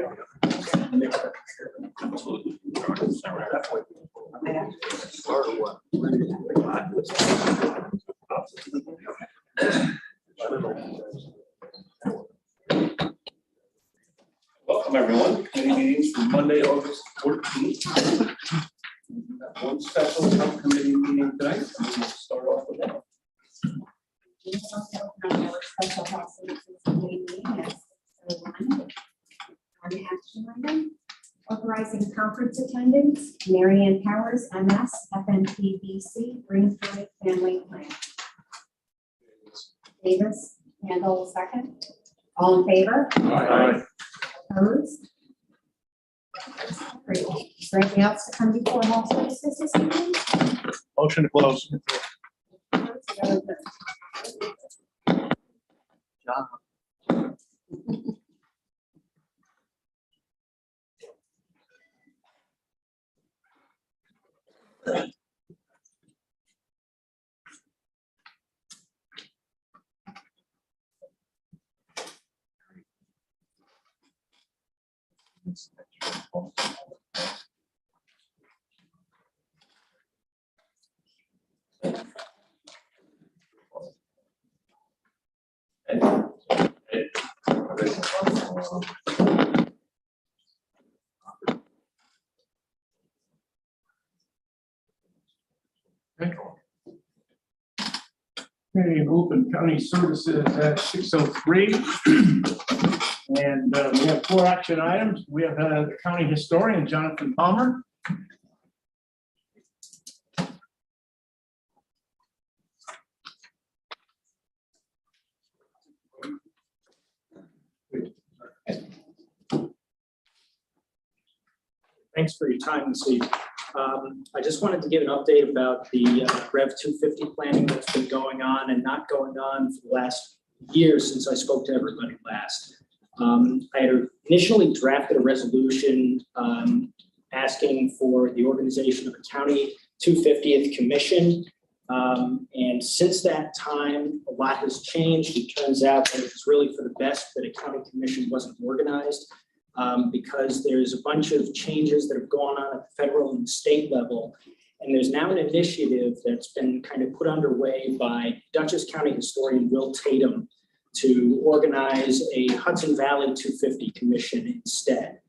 Welcome everyone. Committee meetings for Monday, August 14th. One special subcommittee meeting tonight. And we'll start off with that. Special house meeting at 6:01. On action item, authorizing conference attendance, Mary Ann Powers, MS, FNPBC, Greene County Family Plan. Davis, Handel, second. All in favor? Aye. Opposed? Great. Is there anything else to come before all services this evening? Motion to close. Okay, open county services at 6:03. And we have 4 action items. We have the county historian, Jonathan Palmer. Thanks for your time this evening. I just wanted to give an update about the Rev 250 planning that's been going on and not going on for the last year since I spoke to everybody last. I had initially drafted a resolution asking for the organization of a county 250th commission. And since that time, a lot has changed. It turns out that it's really for the best that a county commission wasn't organized. Because there's a bunch of changes that have gone on at the federal and state level. And there's now an initiative that's been kind of put underway by Dutchess County historian Will Tatum to organize a Hudson Valley 250 commission instead.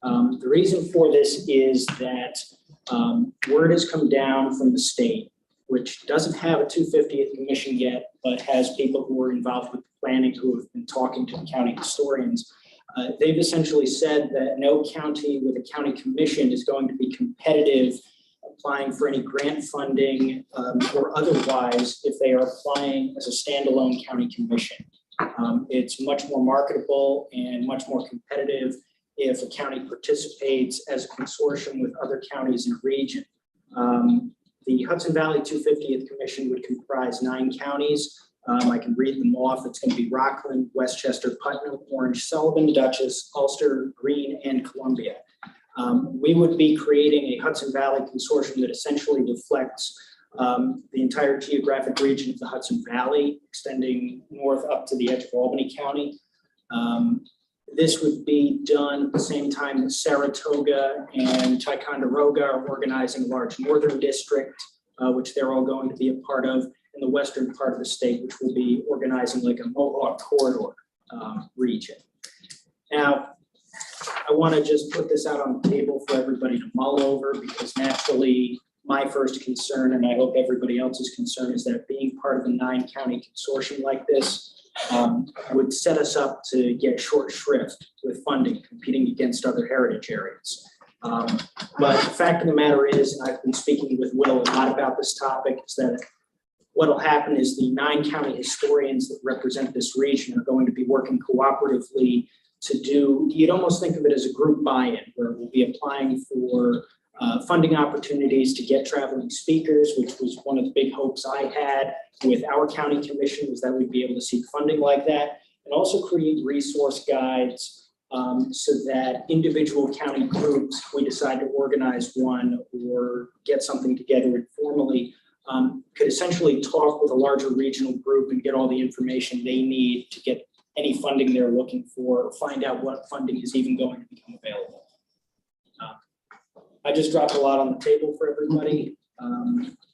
The reason for this is that word has come down from the state, which doesn't have a 250th commission yet, but has people who are involved with the planning who have been talking to the county historians. They've essentially said that no county with a county commission is going to be competitive applying for any grant funding or otherwise if they are applying as a standalone county commission. It's much more marketable and much more competitive if a county participates as a consortium with other counties in a region. The Hudson Valley 250th Commission would comprise 9 counties. I can read them off. It's going to be Rockland, Westchester, Putnam, Orange, Sullivan, Dutchess, Ulster, Greene, and Columbia. We would be creating a Hudson Valley consortium that essentially reflects the entire geographic region of the Hudson Valley, extending north up to the edge of Albany County. This would be done at the same time that Saratoga and Ticonderoga are organizing a large northern district, which they're all going to be a part of. In the western part of the state, which will be organizing like a Mohawk corridor region. Now, I want to just put this out on the table for everybody to mull over because naturally my first concern, and I hope everybody else's concern, is that being part of a 9-county consortium like this would set us up to get short shrift with funding, competing against other heritage areas. But the fact of the matter is, and I've been speaking with Will a lot about this topic, is that what will happen is the 9 county historians that represent this region are going to be working cooperatively to do, you'd almost think of it as a group buy-in, where we'll be applying for funding opportunities to get traveling speakers, which was one of the big hopes I had with our county commission, was that we'd be able to seek funding like that, and also create resource guides so that individual county groups, if we decide to organize one or get something together informally, could essentially talk with a larger regional group and get all the information they need to get any funding they're looking for, or find out what funding is even going to become available. I just dropped a lot on the table for everybody.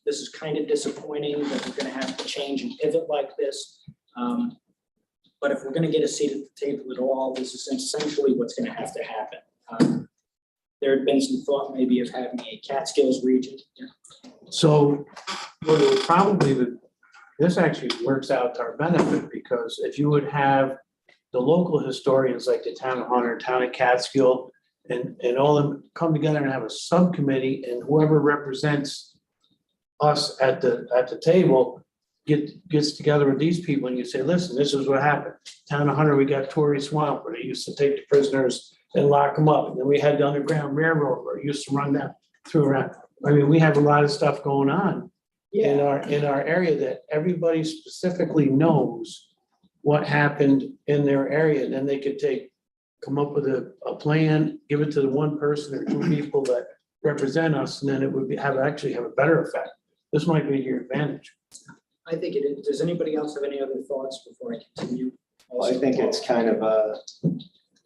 This is kind of disappointing that we're going to have to change and pivot like this. But if we're going to get a seat at the table at all, this is essentially what's going to have to happen. There had been some thought maybe of having a Catskills region. So, well, probably this actually works out to our benefit, because if you would have the local historians like the town of Hunter, town of Catskill, and all of them come together and have a subcommittee, and whoever represents us at the table gets together with these people, and you say, listen, this is what happened. Town of Hunter, we got Torrey Swamp, where they used to take the prisoners and lock them up. And then we had the Underground Railroad, where it used to run down through around. I mean, we have a lot of stuff going on in our area that everybody specifically knows what happened in their area. Then they could come up with a plan, give it to the one person or two people that represent us, and then it would actually have a better effect. This might be to your advantage. I think it is. Does anybody else have any other thoughts before I continue? Well, I think it's kind of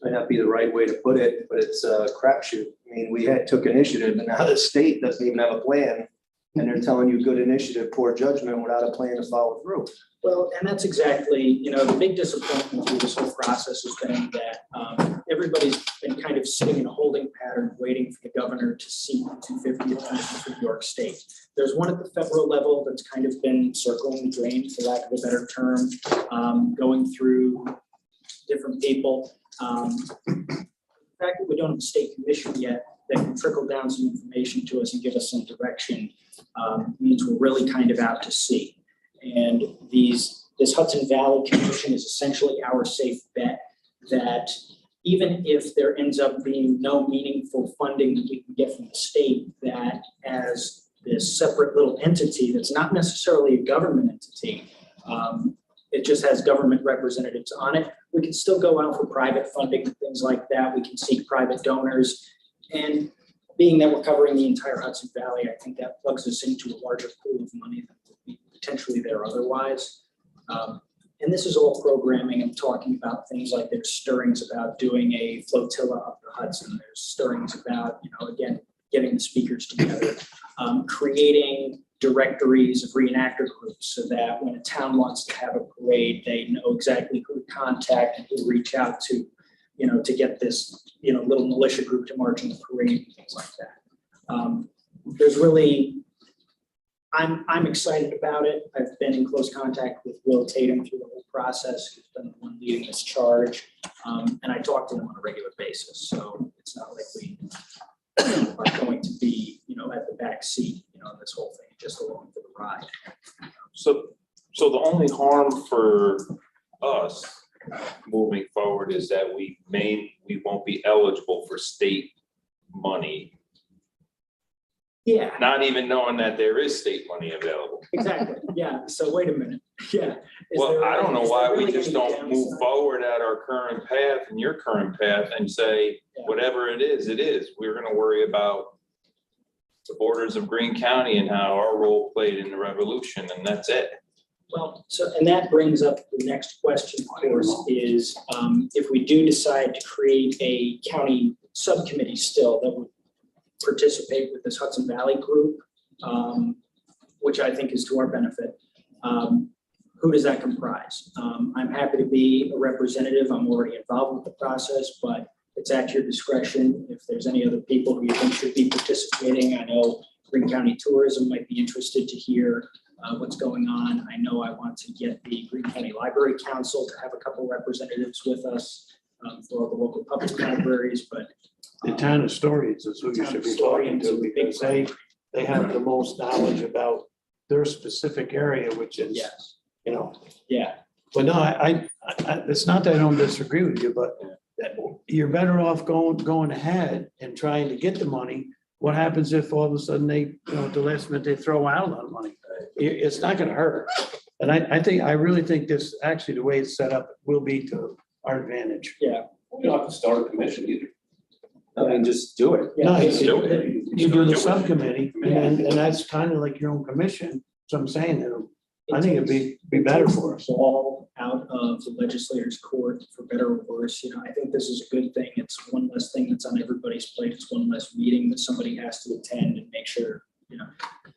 might not be the right way to put it, but it's a crapshoot. I mean, we took initiative, and now the state doesn't even have a plan, and they're telling you good initiative, poor judgment without a plan to follow through. Well, and that's exactly, the big disappointment through this whole process has been that everybody's been kind of sitting in a holding pattern, waiting for the governor to seat the 250th Congress of New York State. There's one at the federal level that's kind of been circling the drain, for lack of a better term, going through different people. The fact that we don't have a state commission yet that can trickle down some information to us and give us some direction means we're really kind of out to sea. And this Hudson Valley Commission is essentially our safe bet that even if there ends up being no meaningful funding that we can get from the state, that as this separate little entity that's not necessarily a government entity, it just has government representatives on it, we can still go out for private funding and things like that. We can seek private donors. And being that we're covering the entire Hudson Valley, I think that plugs us into a larger pool of money than would be potentially there otherwise. And this is all programming. I'm talking about things like there's stirrings about doing a flotilla up the Hudson. There's stirrings about, again, getting the speakers together, creating directories of reenactor groups so that when a town wants to have a parade, they know exactly who to contact and who to reach out to, to get this, little militia group to march in the parade and things like that. There's really, I'm excited about it. I've been in close contact with Will Tatum through the whole process. He's been the one leading this charge. And I talk to him on a regular basis. So it's not like we are going to be, at the back seat, this whole thing, just along for the ride. So the only harm for us moving forward is that we won't be eligible for state money, Yeah. not even knowing that there is state money available. Exactly. Yeah. So wait a minute. Yeah. Well, I don't know why we just don't move forward at our current path and your current path and say, whatever it is, it is. We're going to worry about the borders of Greene County and how our role played in the revolution, and that's it. Well, and that brings up the next question, of course, is if we do decide to create a county subcommittee still that would participate with this Hudson Valley group, which I think is to our benefit, who does that comprise? I'm happy to be a representative. I'm already involved with the process, but it's at your discretion. If there's any other people who you think should be participating, I know Greene County Tourism might be interested to hear what's going on. I know I want to get the Greene County Library Council to have a couple representatives with us for all the local public libraries, but The town historians is who you should be talking to, because they have the most knowledge about their specific area, which is, yes, yeah. But no, I it's not that I don't disagree with you, but you're better off going ahead and trying to get the money. What happens if all of a sudden they, at the last minute, they throw out a lot of money? It's not gonna hurt. And I really think this, actually, the way it's set up will be to our advantage. yeah. We don't have to start a commission either. I mean, just do it. No, do you do the subcommittee, and that's kind of like your own commission. So I'm saying, I think it'd be better for us. All out of the legislators' court, for better or worse. I think this is a good thing. It's one less thing that's on everybody's plate. It's one less meeting that somebody has to attend and make sure,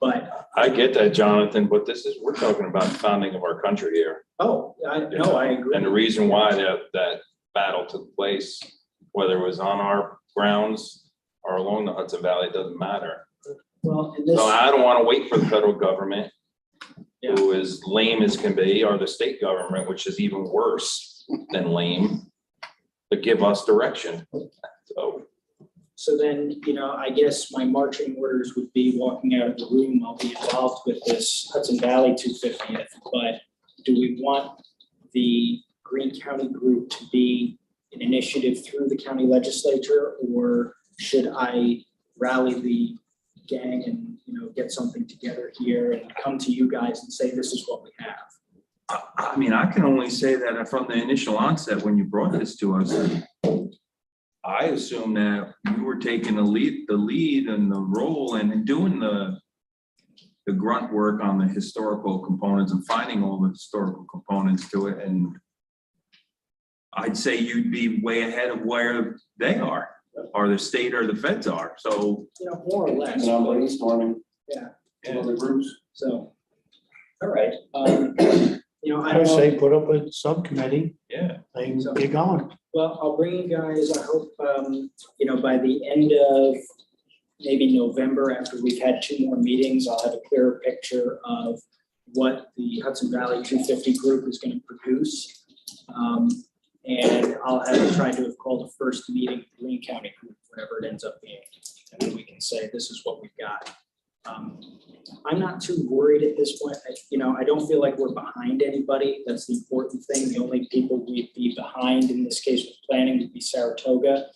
but, I get that, Jonathan, but we're talking about the founding of our country here. I agree. And the reason why that battle took place, whether it was on our grounds or along the Hudson Valley, it doesn't matter. Well, in this, So I don't want to wait for the federal government, Yeah. who is lame as can be, or the state government, which is even worse than lame, to give us direction. so then, I guess my marching orders would be walking out of the room. I'll be involved with this Hudson Valley 250th, but do we want the Greene County group to be an initiative through the county legislature, or should I rally the gang and, get something together here and come to you guys and say, this is what we have? I mean, I can only say that from the initial onset, when you brought this to us, I assume that you were taking the lead and the role and doing the grunt work on the historical components and finding all the historical components to it. And I'd say you'd be way ahead of where they are, or the state or the feds are. So, More or less. And I'm brainstorming. Yeah. in other groups. So, all right. I I don't know. say put up a subcommittee yeah. and get going. Well, I'll bring you guys, I hope, by the end of maybe November, after we've had 2 more meetings, I'll have a clearer picture of what the Hudson Valley 250 group is going to produce. And I'll have tried to have called a first meeting, Greene County group, whatever it ends up being. And then we can say, this is what we've got. I'm not too worried at this point. I don't feel like we're behind anybody. That's the important thing. The only people we'd be behind in this case with planning would be Saratoga.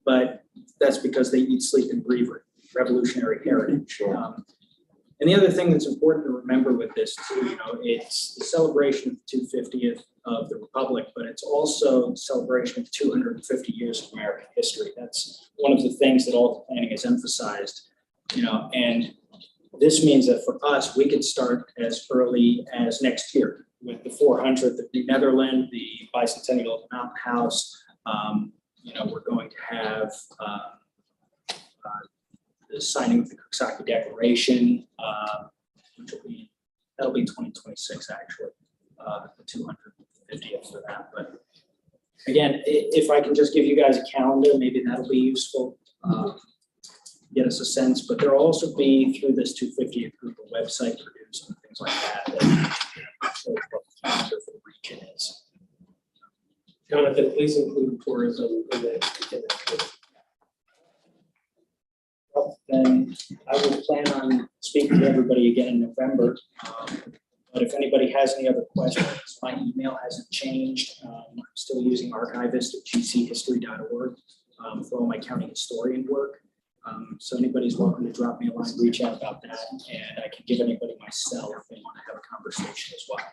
But that's because they eat, sleep, and breathe revolutionary heritage. Sure. And the other thing that's important to remember with this too, it's the celebration of the 250th of the Republic, but it's also a celebration of 250 years of American history. That's one of the things that all the planning has emphasized, and this means that for us, we could start as early as next year with the 400th of New Netherland, the bicentennial of the Mountain House. We're going to have the signing of the Coxsackie Declaration, which that'll be 2026 actually, the 250th for that. But again, if I can just give you guys a calendar, maybe that'll be useful. Get us a sense, but there'll also be through this 250th group a website produced and things like that. Shows what the calendar for the region is. Jonathan, please include tourism in that. Well, then I will plan on speaking to everybody again in November. But if anybody has any other questions, my email hasn't changed. I'm still using archivist@gchistory.org for all my county historian work. So anybody's welcome to drop me a line, reach out about that, and I can give anybody my cell if they want to have a conversation as well.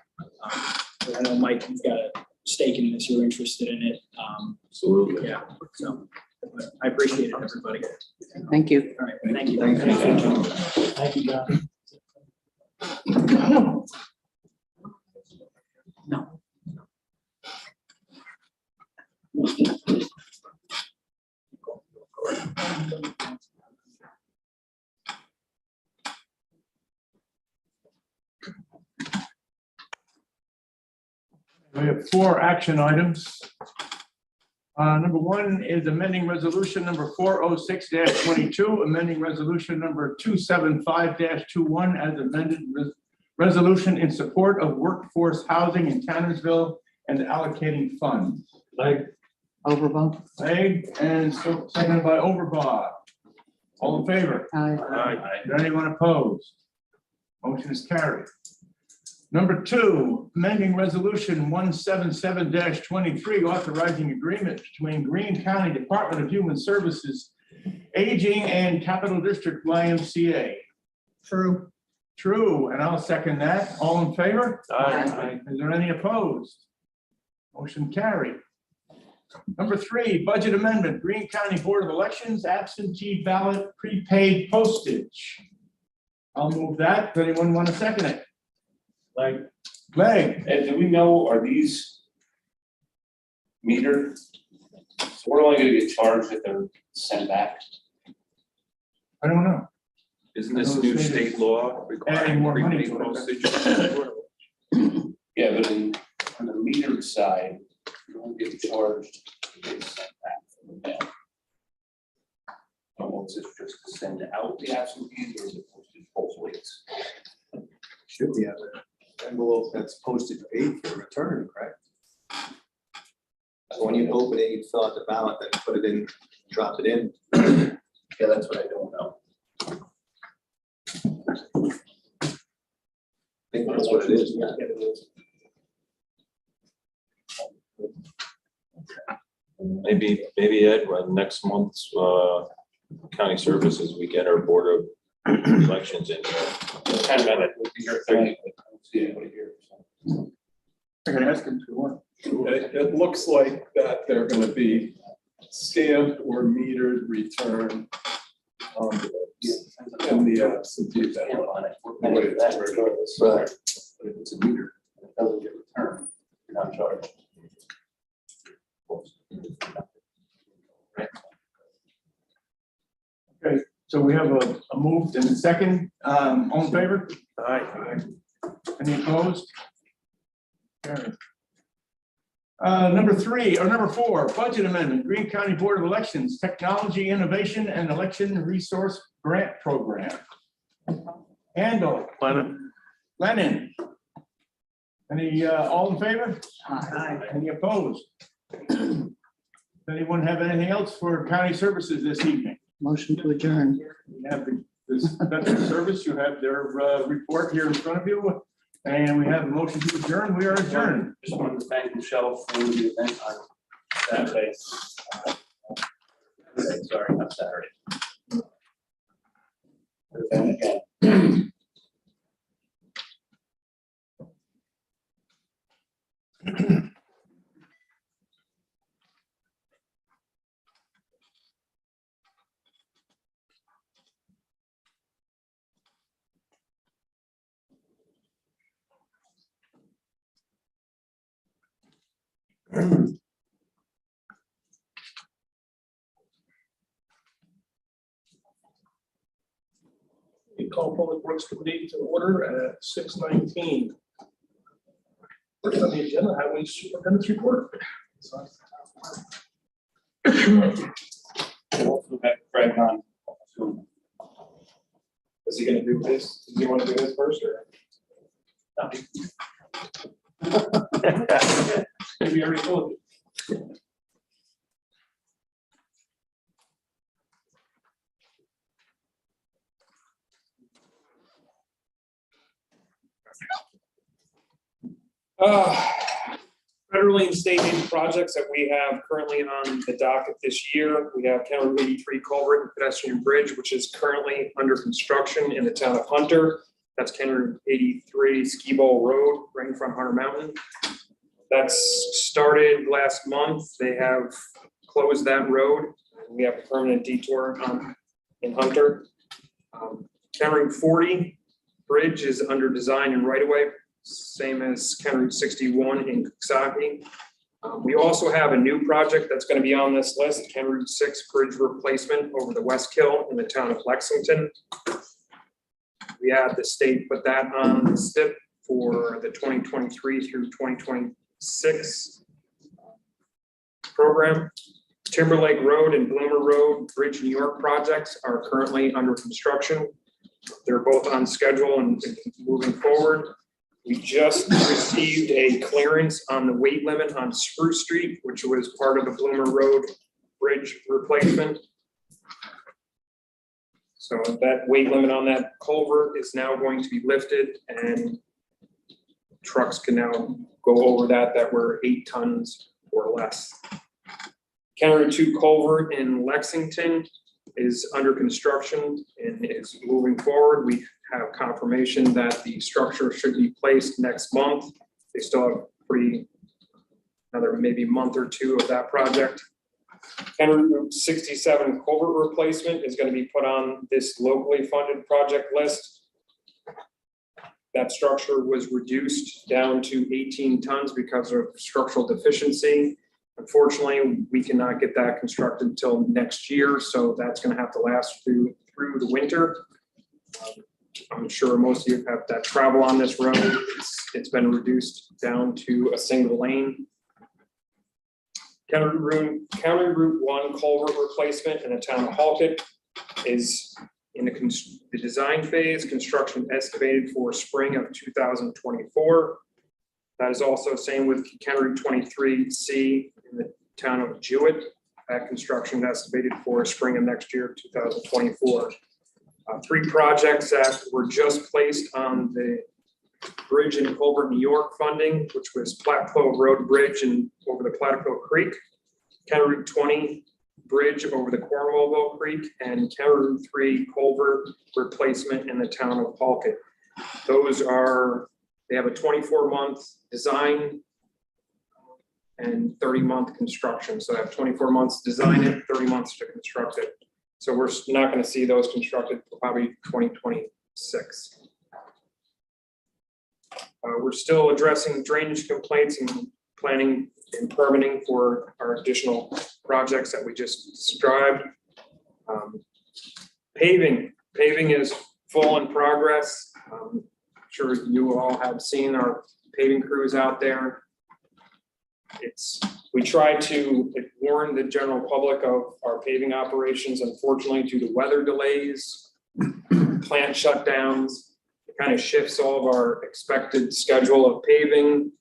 But I know, Mike, you've got a stake in this, you're interested in it. Absolutely. Yeah, so but I appreciate it, everybody. Thank you. All right, thank you. Thank you, John. No. We have 4 action items. Number 1 is amending resolution number 406-22, amending resolution number 275-21 as amended resolution in support of workforce housing in Tannersville and allocating funds. Overvote. Leg, and so seconded by Overbaugh. All in favor? Aye. Is anyone opposed? Motion is carried. Number 2, amending resolution 177-23, authorizing agreement between Greene County Department of Human Services, Aging and Capital District YMCA. True, and I'll second that. All in favor? Aye. Is there any opposed? Motion carried. Number 3, budget amendment, Greene County Board of Elections, absentee ballot prepaid postage. I'll move that. Does anyone want to second it? Like, Greg, And do we know, are these metered? So we're only gonna get charged if they're sent back? I don't know. Isn't this new state law requiring Adding more money prepaid to it. postage? Yeah, but on the metered side, you only get charged if they sent back from the mail. So is it just to send out the absentees or is it posted both ways? Should be an envelope that's postage paid for return, correct? So when you open it, you fill out the ballot, then put it in, drop it in. Yeah, that's what I don't know. I think that's what it is. Maybe Ed, when next month's county services, we get our board of elections in here. Kind of, I would be here 30, but I don't see anybody here. So. I can ask him if you want. It looks like that they're gonna be stamped or metered return in the absentee Stamp ballot. on it. We're gonna do that regardless. Right. But if it's a meter, and it doesn't get returned, you're not charged. So we have a move and a second. All in favor? Aye. Any opposed? Carried. Number 4, budget amendment, Greene County Board of Elections, Technology Innovation and Election Resource Grant Program. Handle. Lennon. Any, all in favor? Aye. Any opposed? Does anyone have anything else for county services this evening? Motion to adjourn. We have this veteran service, you have their report here in front of you, and we have a motion to adjourn. We are adjourned. Just wanted to thank Michelle for the event on Saturday. Sorry, not Saturday. Event again. We call Public Works Committee to order at 6:19. First on the agenda, Highway Superintendent's report. Also have Fred on Zoom. Is he gonna do this? Does he want to do this first or? Maybe I already told you. Federally and state aid projects that we have currently on the docket this year. We have County Route 83 culvert and pedestrian bridge, which is currently under construction in the town of Hunter. That's County Route 83 Ski Bowl Road, right in front of Hunter Mountain. That's started last month. They have closed that road. We have a permanent detour in Hunter. County Route 40 bridge is under design and right of way, same as County Route 61 in Coxsackie. We also have a new project that's going to be on this list, County Route 6 bridge replacement over the West Kill in the town of Lexington. We had the state put that on the STIP for the 2023 through 2026 program. Timberlake Road and Bloomer Road Bridge New York projects are currently under construction. They're both on schedule and moving forward. We just received a clearance on the weight limit on Spruce Street, which was part of the Bloomer Road Bridge replacement. So that weight limit on that culvert is now going to be lifted and trucks can now go over that were 8 tons or less. County Route 2 culvert in Lexington is under construction and is moving forward. We have confirmation that the structure should be placed next month. They still have another maybe month or two of that project. County Route 67 culvert replacement is going to be put on this locally funded project list. That structure was reduced down to 18 tons because of structural deficiency. Unfortunately, we cannot get that constructed until next year, so that's going to have to last through the winter. I'm sure most of you have that travel on this road. It's been reduced down to a single lane. County Route 1 culvert replacement in the town of Halkett is in the design phase. Construction estimated for spring of 2024. That is also same with County Route 23C in the town of Jewett. That construction estimated for spring of next year, 2024. 3 projects that were just placed on the Bridge in Culver, New York funding, which was Platteville Road Bridge and over the Platteville Creek, County Route 20 Bridge over the Cornwallville Creek, and County Route 3 culvert replacement in the town of Halkett. They have a 24-month design and 30-month construction. So they have 24 months to design it, 30 months to construct it. So we're not going to see those constructed for probably 2026. We're still addressing drainage complaints and planning and permitting for our additional projects that we just described. Paving is full in progress. I'm sure you all have seen our paving crews out there. We try to warn the general public of our paving operations. Unfortunately, due to weather delays, plant shutdowns, it kind of shifts all of our expected schedule of paving,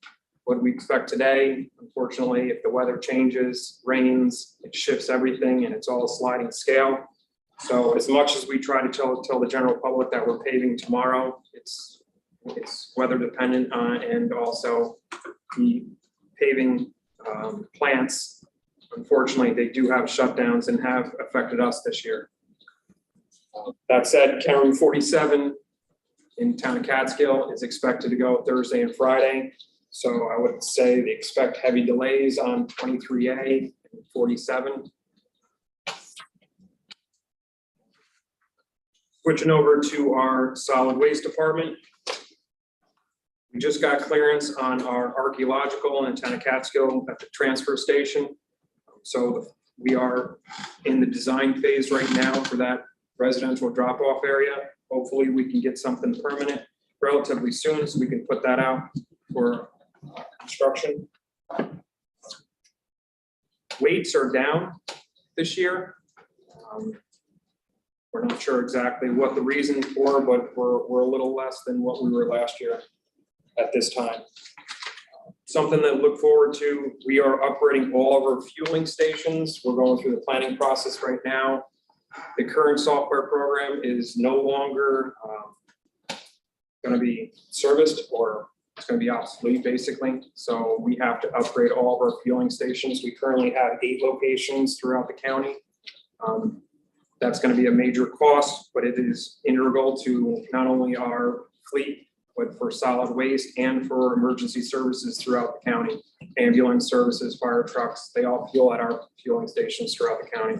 what we expect today. Unfortunately, if the weather changes, rains, it shifts everything and it's all a sliding scale. So as much as we try to tell the general public that we're paving tomorrow, it's weather dependent and also the paving plants, unfortunately, they do have shutdowns and have affected us this year. That said, County Route 47 in town of Catskill is expected to go Thursday and Friday. So I would say they expect heavy delays on 23A and 47. Switching over to our solid waste department. We just got clearance on our archaeological in town of Catskill at the transfer station. So we are in the design phase right now for that residential drop-off area. Hopefully we can get something permanent relatively soon so we can put that out for construction. Weights are down this year. We're not sure exactly what the reason for, but we're a little less than what we were last year at this time. Something to look forward to, we are upgrading all of our fueling stations. We're going through the planning process right now. The current software program is no longer going to be serviced, or it's going to be obsolete basically. So we have to upgrade all of our fueling stations. We currently have 8 locations throughout the county. That's going to be a major cost, but it is integral to not only our fleet, but for solid waste and for emergency services throughout the county. Ambulance services, fire trucks, they all fuel at our fueling stations throughout the county.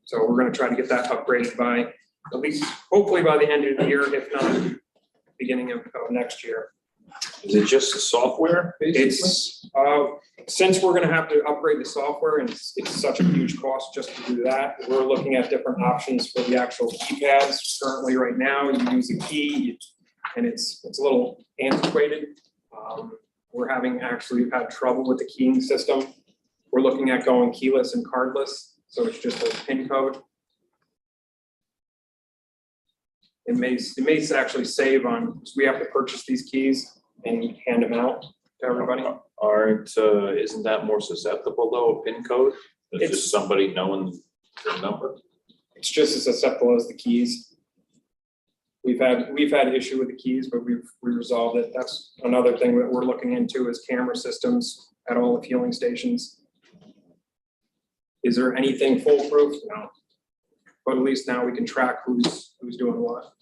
So we're going to try to get that upgraded by at least, hopefully by the end of the year, if not beginning of next year. Is it just the software, basically? It's, since we're gonna have to upgrade the software and it's such a huge cost just to do that, we're looking at different options for the actual keypads. Currently, right now, you use a key and it's a little antiquated. We've had trouble with the keying system. We're looking at going keyless and cardless, so it's just a PIN code. It may actually save on, because we have to purchase these keys and hand them out to everybody. Isn't that more susceptible though, a PIN code? It's just somebody knowing their number? It's just as susceptible as the keys. We've had issue with the keys, but we resolved it. That's another thing that we're looking into is camera systems at all the fueling stations. Is there anything foolproof? No. But at least now we can track who's doing what.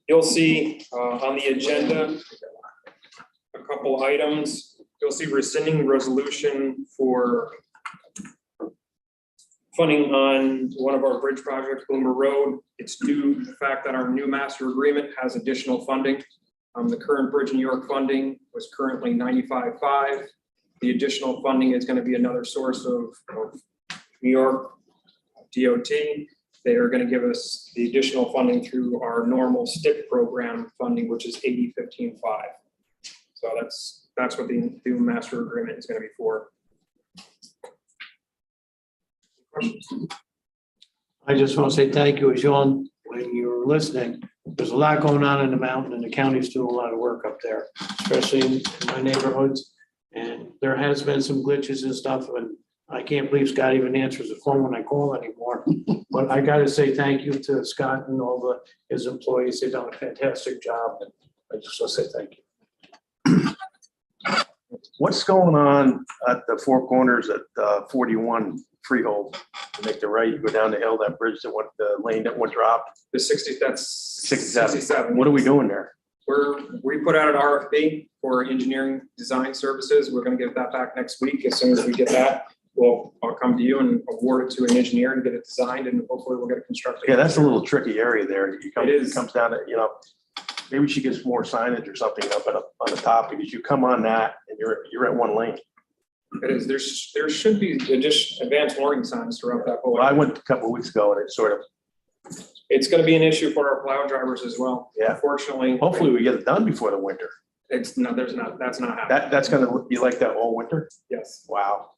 You'll see on the agenda a couple items. You'll see rescinding resolution for funding on one of our bridge projects, Boomer Road. It's due to the fact that our new master agreement has additional funding. The current Bridge New York funding was currently 95.5. The additional funding is going to be another source of New York DOT. They are going to give us the additional funding through our normal STIP program funding, which is 80-15-5. So that's what the new master agreement is going to be for. I just want to say thank you, Sean, when you were listening. There's a lot going on in the mountain and the county's doing a lot of work up there, especially in my neighborhoods. And there has been some glitches and stuff, and I can't believe Scott even answers the phone when I call anymore. But I gotta say thank you to Scott and all his employees. They've done a fantastic job, and I just want to say thank you. What's going on at the four corners at 41 Freehold? To make the right, you go down the hill, that bridge that went, the lane that went dropped. The 60, that's 67. What are we doing there? We put out an RFP for engineering design services. We're gonna get that back next week. As soon as we get that, I'll come to you and award it to an engineer and get it designed, and hopefully we'll get it constructed. Yeah, that's a little tricky area there. It is. It comes down to, maybe we should get some more signage or something up on the top, because you come on that and you're at one lane. It is, there should be just advanced warning signs throughout that whole Well, I area. went a couple of weeks ago and it sort of, It's gonna be an issue for our plow drivers as well. Yeah. Unfortunately. hopefully we get it done before the winter. That's not happening. That's gonna be like that all winter? Yes. Wow.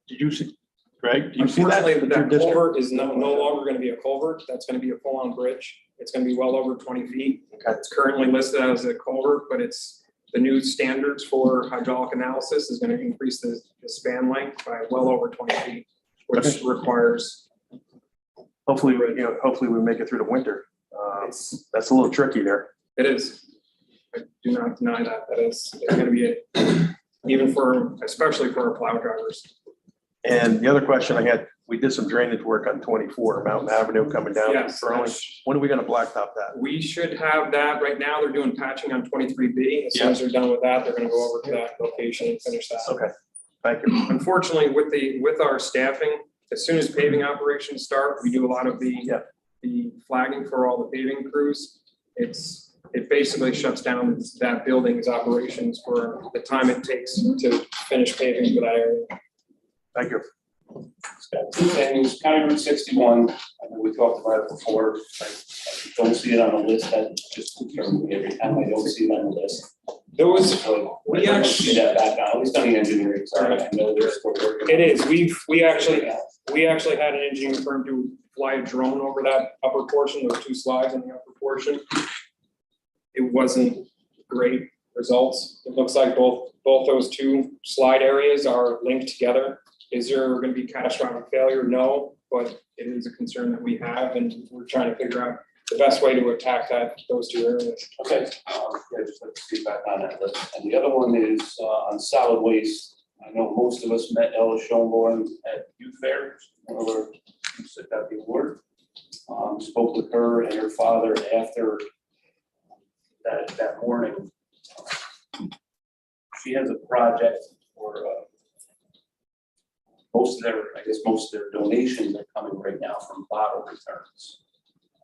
Did you see, Greg, do you see that? Unfortunately, with your that district? culvert is no longer gonna be a culvert. That's gonna be a full-on bridge. It's gonna be well over 20 feet. Okay. It's currently listed as a culvert, but it's the new standards for hydraulic analysis is gonna increase the span length by well over 20 feet, which requires. Hopefully, hopefully we make it through the winter. That's a little tricky there. It is. I do not deny that. It's gonna be especially for our plow drivers. And the other question I had, we did some drainage work on 24 Mountain Avenue coming down. Yes. from Burlington. When are we gonna blacktop that? We should have that. Right now, they're doing patching on 23B. As soon as they're done with that, they're gonna go over to that location and finish that. Okay, thank you. Unfortunately, with our staffing, as soon as paving operations start, we do a lot of the flagging for all the paving crews. It basically shuts down that building's operations for the time it takes to finish paving for that area. Thank you. It's got two things, County Route 61, I know we talked about it before, I don't see it on the list, that just concerns me every time I don't see it on the list. Those, So, we I don't actually- see that back now, at least on the engineering side, I know they're still working. it is. We actually had an engineering firm fly a drone over that upper portion. There were 2 slides in the upper portion. It wasn't great results. It looks like both those 2 slide areas are linked together. Is there going to be catastrophic failure? No, but it is a concern that we have, and we're trying to figure out the best way to attack those 2 areas. Okay, yeah, just like to see back on that list. And the other one is on solid waste. I know most of us met Ella Schoenborn at youth fairs, where you said that the award. Spoke with her and her father after that morning. She has a project for most of their donations are coming right now from bottle returns.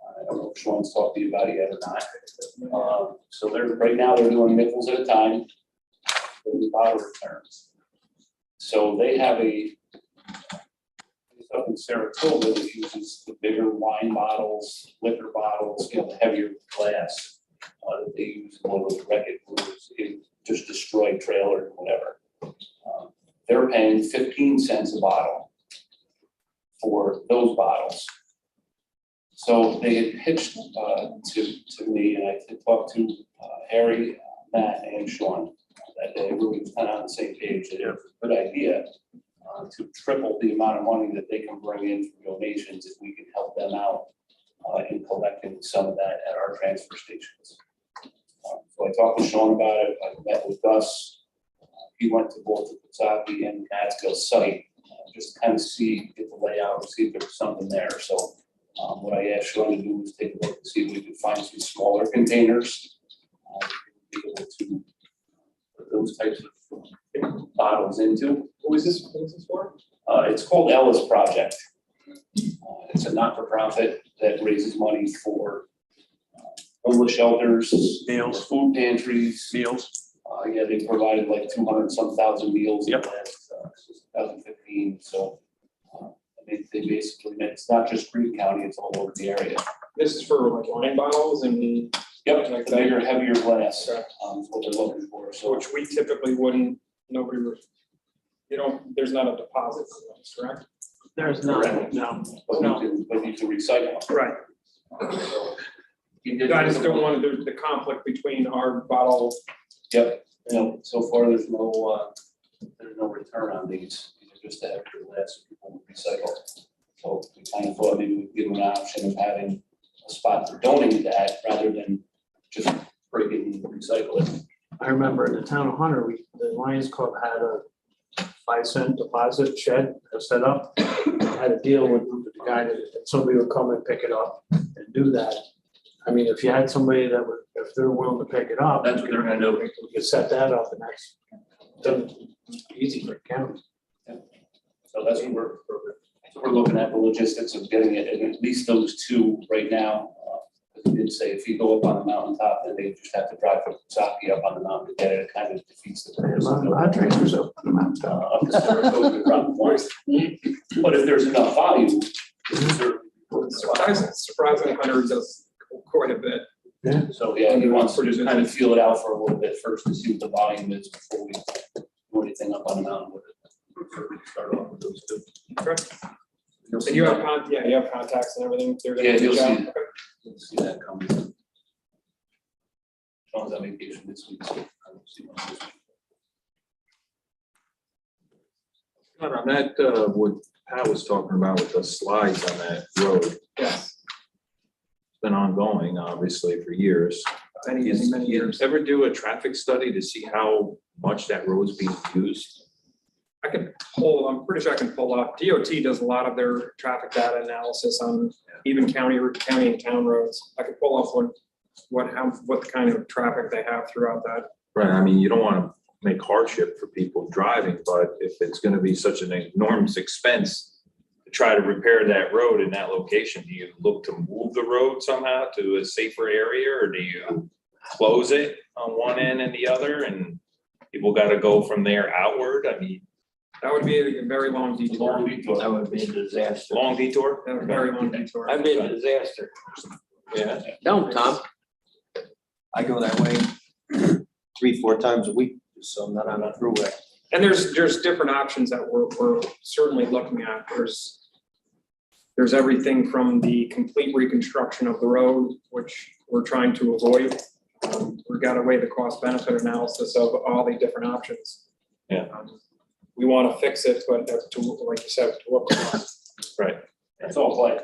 I don't know if Sean's talked to you about it yet or not. So right now they're doing nickels at a time, doing bottle returns. So they have up in Saratoga that uses the bigger wine bottles, liquor bottles, the heavier glass that they use in one of those wreckage moves, just destroyed trailer or whatever. They're paying 15 cents a bottle for those bottles. So they had pitched to me, and I had talked to Harry, Matt, and Sean that day. We were kind of on the same page that it was a good idea to triple the amount of money that they can bring in from donations if we can help them out in collecting some of that at our transfer stations. So I talked to Sean about it. I met with Gus. He went to both the Pizzacchi and Catskill site, just to kind of get the layout, see if there was something there. So what I asked Sean to do was take a look and see if we could find some smaller containers. Be able to put those types of bottles into. What was this for? It's called Ellis Project. It's a not-for-profit that raises money for homeless shelters. Meals. Food pantries. Meals. Yeah, they provided like 200-some thousand meals in Yep. the last, 2015, so. They basically, it's not just Greene County, it's all over the area. This is for like wine bottles and Yep, like the bigger, heavier glass, is what they're looking for, so. which we typically wouldn't, nobody would, you don't, there's not a deposit for those, correct? There's Correct. no. But you can recycle. Right. I just don't want the conflict between our bottle. Yep, so far, there's no return on these, these are just the extra glass people will recycle. So we kind of thought maybe we'd give them an option of having a spot for donating that rather than just break it and recycle it. I remember in the town of Hunter, the Lions Club had a 5-cent deposit shed set up. Had a deal with the guy that somebody would come and pick it up and do that. I mean, if you had somebody that would, if they're willing to pick it up. That's what they're gonna do. We could set that up and that's done easy for the county. So that's what we're looking at, the logistics of getting it, and at least those two right now. As we did say, if you go up on the mountaintop, then they just have to drive from Saki up on the mountain to get it, it kind of defeats the purpose. A lot of trailers up on the mountain. Up the Saratoga Ground Point. But if there's enough volume, it's certainly. Surprisingly, Hunter does quite a bit. So, yeah, he wants to just kind of feel it out for a little bit first to see what the volume is before we do anything up on the mountain with it. Prefer to start off with those two. And you have you have contacts and everything. They're gonna Yeah, you'll reach out. see. You'll see that coming. Sean's on vacation this week, so I don't see much this week. On that, what Pat was talking about with the slides on that road, Yes, it's been ongoing, obviously, for years. many years. Ever do a traffic study to see how much that road's being used? I'm pretty sure I can pull up. DOT does a lot of their traffic data analysis on even county and town roads. I could pull up what kind of traffic they have throughout that. Right, I mean, you don't want to make hardship for people driving, but if it's going to be such an enormous expense to try to repair that road in that location, do you look to move the road somehow to a safer area, or do you close it on one end and the other, and people got to go from there outward? I mean, That would be a very long detour. That would be a disaster. long detour? That would be a very long detour. I've been a disaster. Yeah. Don't, Tom. I go that way 3-4 times a week, so I'm not on that throughway. And there's different options that we're certainly looking at. There's everything from the complete reconstruction of the road, which we're trying to avoid. We've got to weigh the cost benefit analysis of all the different options. Yeah. We want to fix it, but like you said, to what cost? Right. That's all play.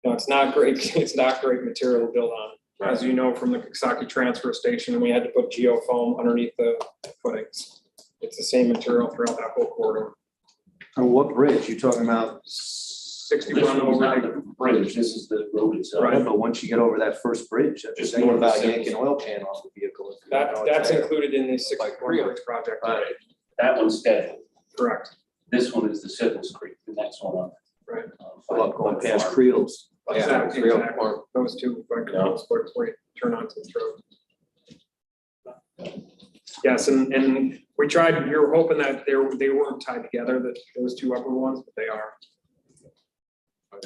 No, it's not great. It's not great material to build on. As you know, from the Coxsackie transfer station, we had to put geofoam underneath the footings. It's the same material throughout that whole corridor. On what bridge? You talking about? 61 This one's over not the the bridge, this is the road itself. Right, but once you get over that first bridge, that's Just just north of about Simmons. yanking oil pan off the vehicle. if you don't know it's That's there. included in the 61 bridge project. Right. That one's scheduled. Correct. This one is the Simmons Creek, the next one up. Right. About going past Creels. Exactly. Those two, Yeah. before you turn onto the road. Yes, and we tried, we were hoping that they weren't tied together, that those two upper ones, but they are.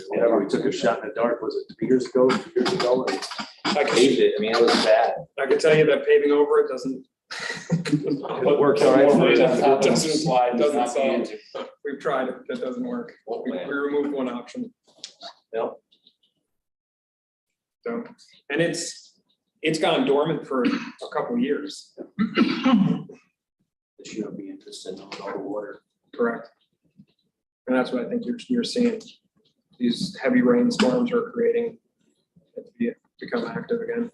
Whatever, we took a shot in the dark, was it 2 years ago, 2 years ago? And I can, paved it, I mean, it was bad. I can tell you that paving over it doesn't. It works all right for you. Doesn't slide, doesn't not the solve. engine. We've tried it, that doesn't work. We removed one option. Yep. So, and it's gone dormant for a couple years. This year, I'll be interested in all the water. Correct. And that's what I think you're seeing. These heavy rainstorms are creating it to become active again.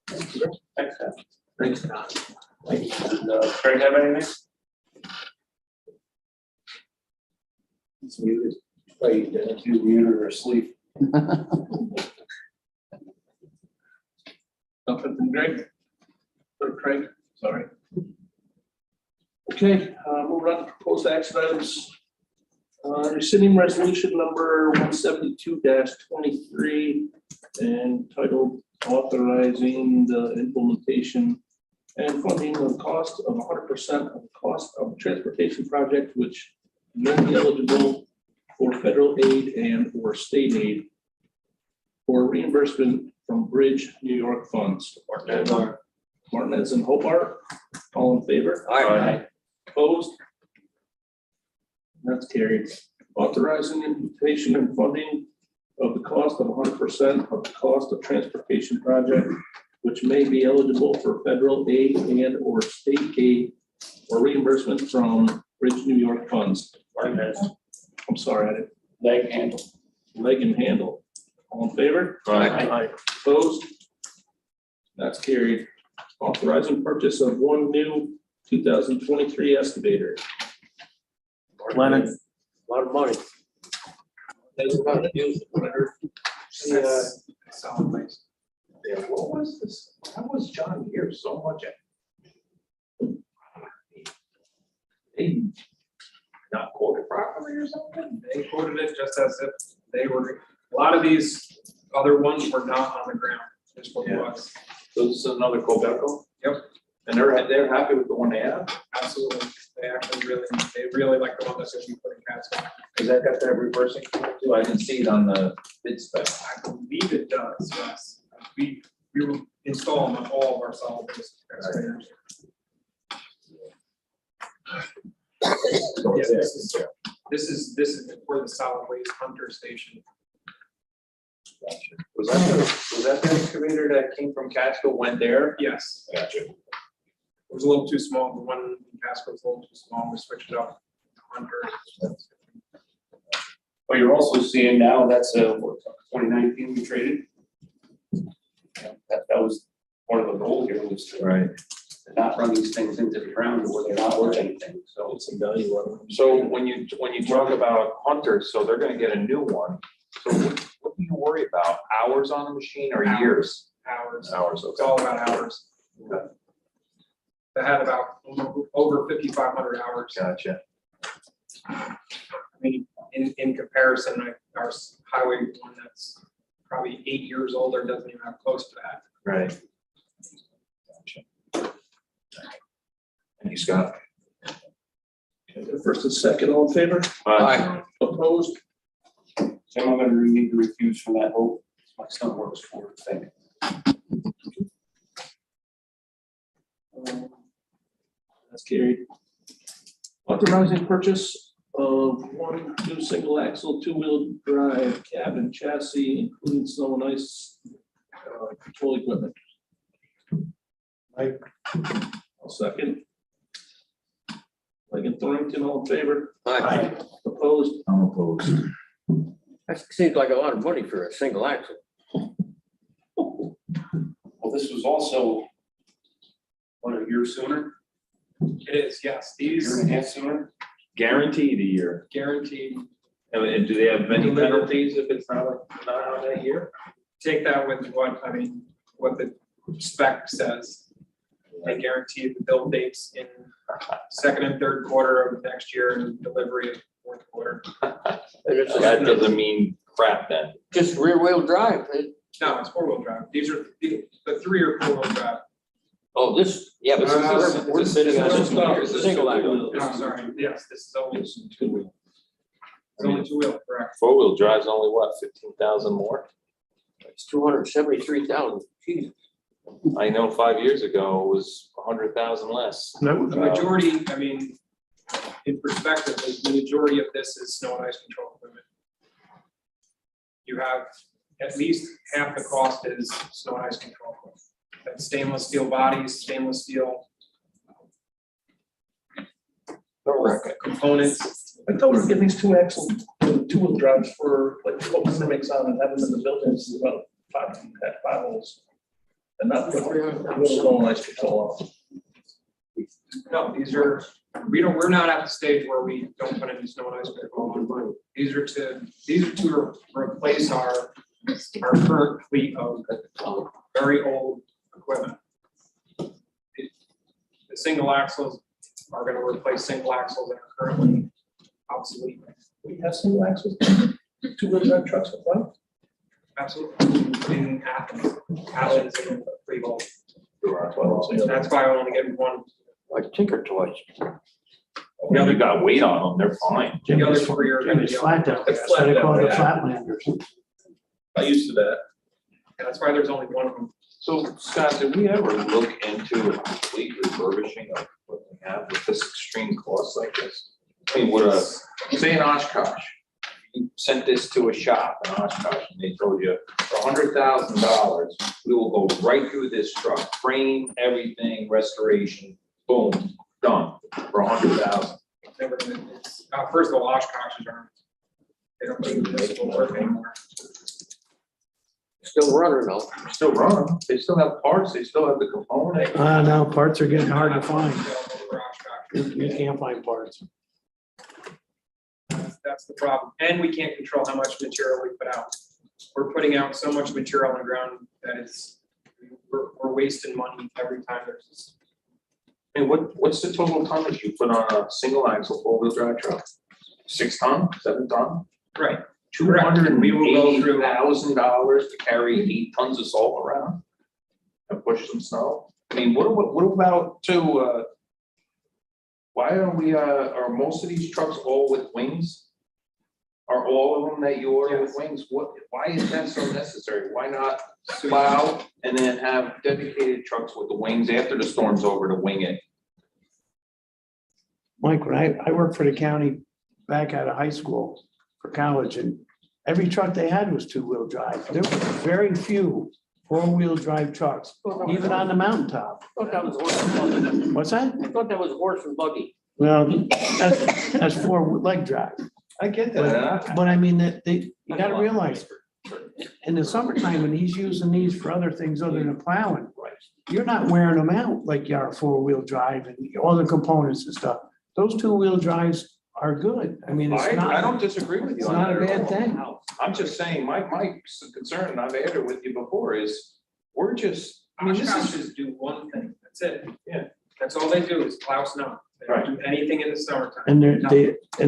Thanks, Sam. Thanks, Don. And, Craig, have anything? It's muted. Oh, you did. If you're muted or asleep. Nothing from Greg? Or Craig, sorry. Okay, moving on to proposed action items. Rescinding resolution number 172-23 and titled authorizing the implementation and funding of cost of 100% of the cost of the transportation project, which may be eligible for federal aid and or state aid for reimbursement from Bridge New York funds. Martinez and Hobart, all in favor? Aye. Opposed? That's carried. Authorizing implementation and funding of the cost of 100% of the cost of transportation project, which may be eligible for federal aid and or state aid or reimbursement from Bridge New York funds. I'm sorry, I didn't. Leg and handle. All in favor? Aye. Opposed? That's carried. Authorizing purchase of one new 2023 excavator. Lennon. A lot of money. Solid waste. Yeah, what was this? How was John here so much? They not quoted properly or something? They quoted it just as if they were, a lot of these other ones were not on the ground, is what it Yeah. was. So this is another Quebeco? Yep. And they're happy with the one they have? Absolutely. They really like the one that's going to be putting cats on. Has that got that reversing too? I didn't see it on the bid spec. I believe it does, yes. We will install them on all of our solid waste excavators. So Yeah, it's there. this is for the solid waste hunter station. Was that the excavator that came from Catskill, went there? Yes, Gotcha. it was a little too small. The one in Casco was a little too small. We switched it up to hunter. But you're also seeing now, that's a, 2019 we traded. That was one of the goals here, was to Right. not run these things into the ground where they're not worth anything, so. It's a value of them. So when you talk about hunters, so they're gonna get a new one. So what do you worry about? Hours on the machine or years? Hours. Hours, It's okay. all about hours. Okay. They had about over 5,500 hours. Gotcha. I mean, in comparison, our highway one that's probably 8 years older doesn't even have close to that. Right. Gotcha. Thank you, Scott. First and second, all in favor? Aye. Opposed? So I'm gonna need to refuse from that vote. My son works for it, thank you. That's carried. Authorizing purchase of one new single axle, two-wheel drive cab and chassis, including snow and ice control equipment. I'll second. Megan Thornton, all in favor? Aye. Opposed? I'm opposed. That seems like a lot of money for a single axle. Well, this was also, what, a year sooner, It is, yes. year These and a half sooner? Guaranteed a year. guaranteed, And do they have many penalties if it's not on that year? take that with what the spec says. They guarantee the build dates in second and third quarter of next year and delivery of fourth quarter. That doesn't mean crap then. Just rear wheel drive. No, it's four-wheel drive. These are the 3 or 4-wheel drive. Oh, this, yeah, but we're sitting on this single axle. No, sorry. Yes, this is only two-wheel. It's only two-wheel, correct. Four-wheel drive's only what, 15,000 more? It's 273,000. Jesus. I know 5 years ago it was 100,000 less. The majority, I mean, in perspective, the majority of this is snow and ice control equipment. You have at least half the cost is snow and ice control equipment. That's stainless steel bodies, stainless steel components. I thought we were getting these two-wheel drives for like what was the mix on and having them in the buildings is about five holes. And not put snow and ice control on. No, these are, we're not at the stage where we don't put any snow and ice control on. These are to replace our current fleet of very old equipment. The single axles, are gonna replace single axles that are currently obsolete. We have single axles, two-wheel drive trucks with one. Absolutely. In Athens and Freehold. That's why I only get one. Like Tinker Toys. Yeah, they got weight on them, they're fine. The other three are gonna be. Flat down. It's That's why they call it the flat Flatlanders. I used to that. And that's why there's only one of them. So Scott, did we ever look into a complete refurbishing of what we have with this extreme cost like this? I mean, would say in Oshkosh, you sent this to a shop in Oshkosh and they told you for $100,000, we will go right through this truck, frame, everything, restoration, boom, done for $100,000. Never gonna- it's- First of all, Oshkosh's aren't. They don't do municipal work anymore. Still running though. Still run, they still have parts, they still have the component. No, parts are getting hard to find. For Oshkosh. You can't find parts. That's the problem. And we can't control how much material we put out. We're putting out so much material on the ground that we're wasting money every time there's this. I mean, what's the total tonnage you put on a single axle four-wheel drive truck? 6 ton, 7 ton? Right. $280,000 to carry 8 tons of salt around and push some snow? I mean, what about why are we, are most of these trucks all with wings? Are all of them that you order with wings? Why is that so necessary? Why not plow and then have dedicated trucks with the wings after the storm's over to wing it? Mike, when I worked for the county back out of high school for college, and every truck they had was two-wheel drive. There were very few four-wheel drive trucks, even on the mountaintop. I thought that was horse and buggy. What's that? I thought that was horse and buggy. Well, that's four-leg drive. I get that. But I mean, you gotta realize, in the summertime, when he's using these for other things other than plowing, you're not wearing them out like you are four-wheel drive and all the components and stuff. Those two-wheel drives are good. I mean, it's I not, don't disagree with you it's on not that a at bad all. thing. I'm just saying, my concern, and I've had it with you before, is we're just, I mean, this is. Oshkosh's do one thing. That's it. Yeah. That's all they do is plow snow. They don't do anything in the summertime. And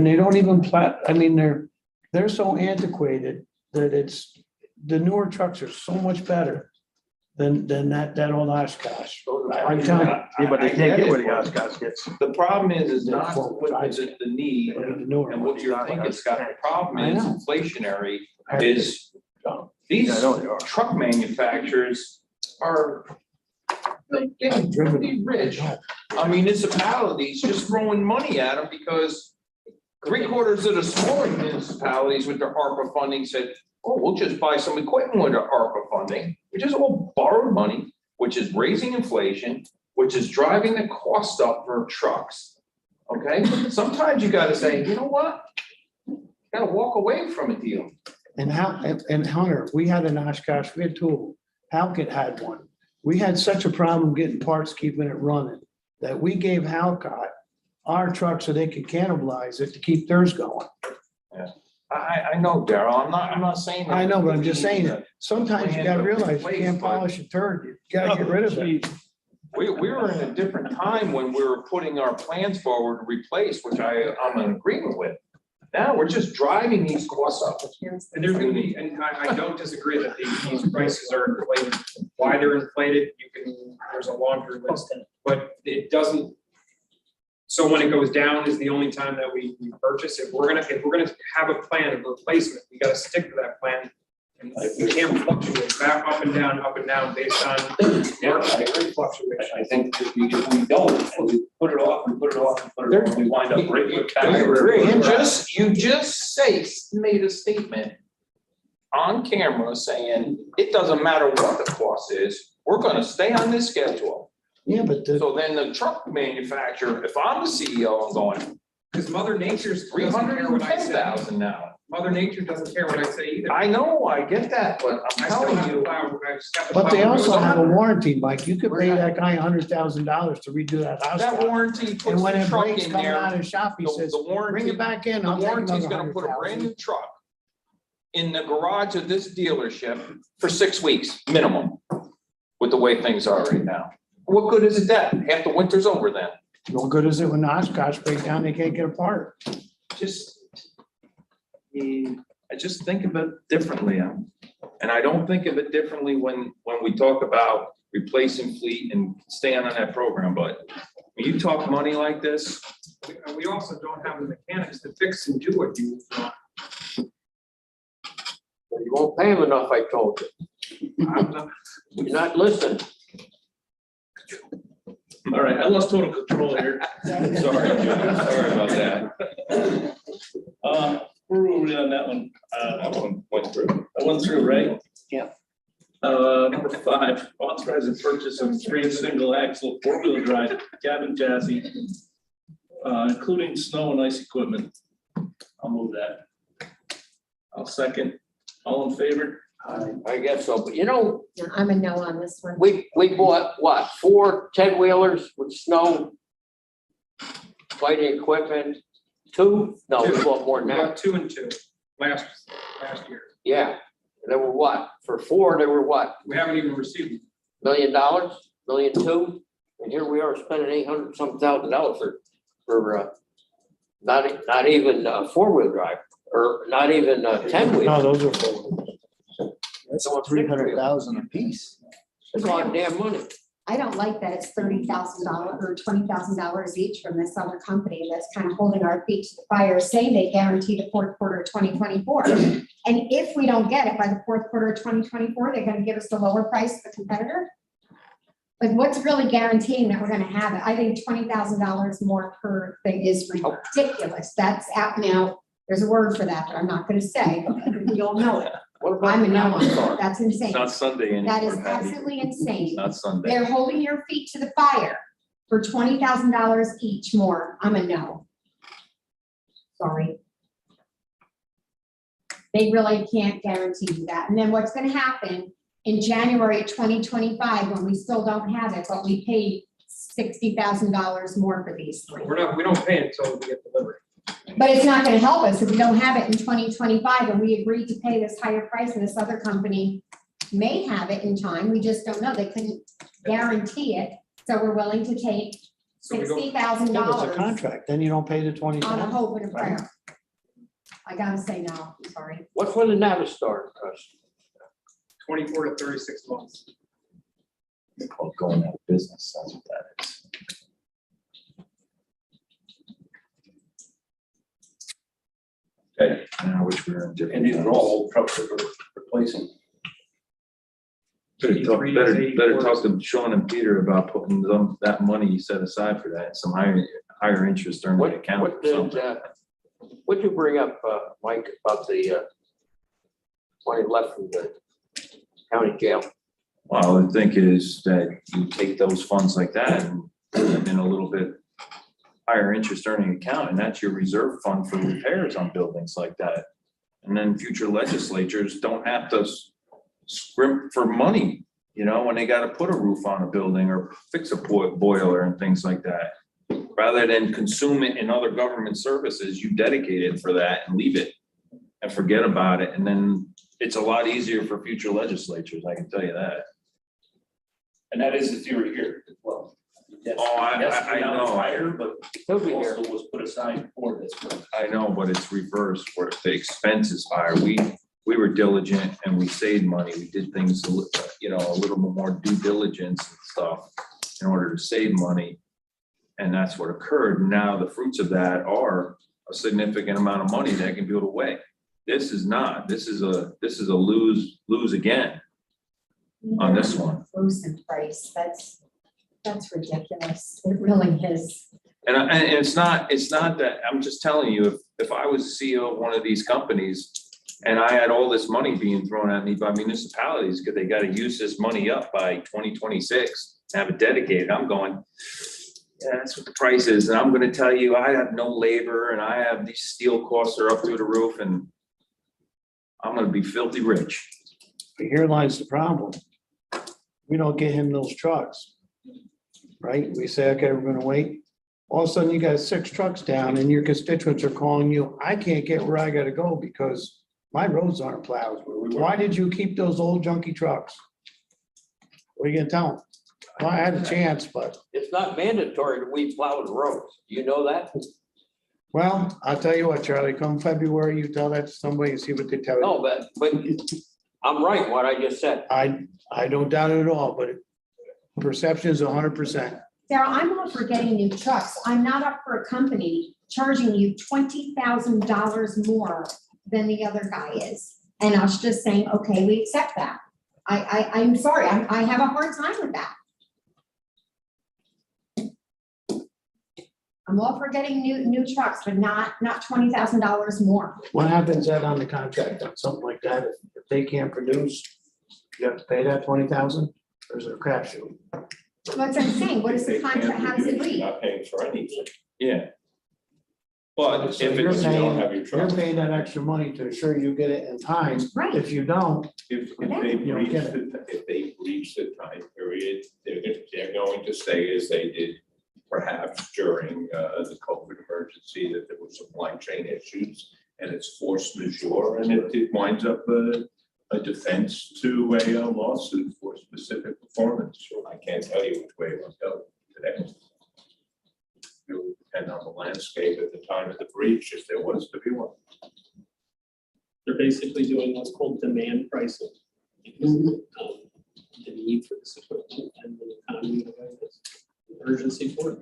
they don't even plow, I mean, they're so antiquated that the newer trucks are so much better than that old Oshkosh. I'm telling you. Yeah, but they can't get what the Oshkosh gets. The problem is not what is it the need and what you're thinking, Scott. The problem I is know. inflationary is these truck manufacturers are getting pretty rich. Municipalities just throwing money at them because 3/4 of the smaller municipalities with their ARPA funding said, oh, we'll just buy some equipment with our ARPA funding, which is all borrowed money, which is raising inflation, which is driving the cost up for trucks. Okay, sometimes you gotta say, you know what? You gotta walk away from a deal. And Hunter, we had an Oshkosh, we had two of them. Halkett had one. We had such a problem getting parts, keeping it running, that we gave Halcott our truck so they could cannibalize it to keep theirs going. I know, Darrell, I'm not saying. that I know, but I'm just saying that that sometimes you gotta realize you can't polish a turd, you gotta get rid of it. We were in a different time when we were putting our plans forward to replace, which I'm in agreement with. Now we're just driving these costs up. And there's gonna be, and I don't disagree that these prices are inflated. Why they're inflated, there's a longer list, but it doesn't. So when it goes down is the only time that we purchase. If we're gonna have a plan of replacement, we gotta stick to that plan. And we can't fluctuate back up and down based on market fluctuation. I think if we don't, and we put it off, and we wind up right with tax. You just made a statement on camera saying, it doesn't matter what the cost is, we're gonna stay on this schedule. Yeah, but So then the truck manufacturer, if I'm the CEO, I'm going, Because Mother Nature's $310,000 now. Mother Nature doesn't care what I say either. I know, I get that, but I'm I still telling have to you, plow, I just got to But they plow. also have a warranty, Mike. You could pay that guy $100,000 to redo that house. that warranty And puts when the it truck breaks in coming out there. of the shop, he says, The bring warranty, it back in. the I'll take warranty's another gonna put a brand 100,000. new truck in the garage of this dealership for 6 weeks, minimum, with the way things are right now. What good is it that? Half the winter's over then. No good is it when the Oshkosh break down, they can't get apart. Just, I just think of it differently. And I don't think of it differently when we talk about replacing fleet and staying on that program, but when you talk money like this, We also don't have the mechanics to fix and do what you want. You won't pay him enough, I told you. You're not listening. All right, I lost total control here. sorry, Jim, sorry about that. Where were we on that one? That one went through. I went through, right? Yeah. Number 5, authorize the purchase of 3 single axle 4-wheel drive cabin chassis, including snow and ice equipment. I'll move that. I'll second. All in favor? I guess so, but you know, No, I'm a no on this one. we bought, what, 4 10-wheelers with snow? Fighting equipment, 2? No, we bought more than that. About 2 and 2 last year. Yeah, they were what? For 4, they were what? We haven't even received it. $1 million, $1.2 million? And here we are spending $800-some thousand for not even 4-wheel drive, or not even 10-wheel. No, those are full. That's $300,000 a piece. It's a lot of damn money. I don't like that it's $30,000 or $20,000 each from this other company that's kind of holding our feet to the fire, saying they guarantee the fourth quarter of 2024. And if we don't get it by the fourth quarter of 2024, they're gonna give us the lower price of the competitor. Like, what's really guaranteeing that we're gonna have it? I think $20,000 more per thing is ridiculous. That's out now. There's a word for that, but I'm not gonna say. You all know it. What about I'm a the no on that. NASCAR? That's insane. It's not Sunday anymore. That is Patty. absolutely insane. It's not Sunday. They're holding your feet to the fire for $20,000 each more. I'm a no. Sorry. They really can't guarantee you that. And then what's gonna happen in January 2025, when we still don't have it, but we paid $60,000 more for these 3. We don't pay until we get delivery. But it's not gonna help us if we don't have it in 2025, and we agreed to pay this higher price, and this other company may have it in time, we just don't know, they couldn't guarantee it, so we're willing to take So we go- $60,000 Yeah, it's a contract, then you don't pay the on a 20,000. hope and a prayer. I gotta say no, I'm sorry. What will the NASCAR cost? 24 to 36 months. It's called going out of business, that's what that is. Okay, And I wish we were in different. and these are all old trucks that we're replacing. Better talk to Sean and Peter about putting that money set aside for that, some higher interest earning What, account what or did, something. what'd you bring up, Mike, about the money left from the county jail? Well, I would think is that you take those funds like that and put them in a little bit higher interest earning account, and that's your reserve fund for repairs on buildings like that. And then future legislatures don't have to scrimp for money, you know, when they gotta put a roof on a building or fix a boiler and things like that. Rather than consume it in other government services, you dedicate it for that and leave it and forget about it. And then it's a lot easier for future legislatures, I can tell you that. And that is the theory here as well. Yes, Oh, I know. Higher, but He'll be here. also was put aside for this. purpose. I know, but it's reversed where the expense is higher. We were diligent and we saved money. We did things, a little bit more due diligence and stuff in order to save money. And that's what occurred. Now the fruits of that are a significant amount of money that can be put away. This is not, this is a lose again on this one. Losing price, that's ridiculous. It really is. And it's not that, I'm just telling you, if I was CEO of one of these companies and I had all this money being thrown at me by municipalities, because they gotta use this money up by 2026, have it dedicated, I'm going, yeah, that's what the price is. And I'm gonna tell you, I have no labor and I have these steel costs are up through the roof and I'm gonna be filthy rich. But here lies the problem. We don't get him those trucks. Right? We say, okay, we're gonna wait. All of a sudden you got 6 trucks down and your constituents are calling you, I can't get where I gotta go because my roads aren't plowed. Why did you keep those old junky trucks? What are you gonna tell them? Well, I had a chance, but, It's not mandatory that we plow the roads. Do you know that? well, I'll tell you what, Charlie, come February, you tell that to somebody and see what they tell you. No, but I'm right, what I just said. I don't doubt it at all, but perception is 100%. Sarah, I'm all for getting new trucks. I'm not up for a company charging you $20,000 more than the other guy is. And I was just saying, okay, we accept that. I'm sorry, I have a hard time with that. I'm all for getting new trucks, but not $20,000 more. What happens then on the contract, on something like that, if they can't produce, you have to pay that 20,000, or is it a crapshoot? That's what I'm saying. What is the contract? How does it read? Not paying for anything. Yeah. But if So you're it's, paying, have your you're truck. paying that extra money to assure you get it in time. Right. If you don't, If Okay. they You don't breach get if they breach the time period, they're going to stay as they did perhaps during the COVID emergency, that there was supply chain issues and it's force majeure, and it winds up a defense to a lawsuit for specific performance. I can't tell you which way it will go today. It will depend on the landscape at the time of the breach, if there was to be one. They're basically doing what's called demand pricing. Because the need for this equipment and the economy, the way it is, the urgency for it.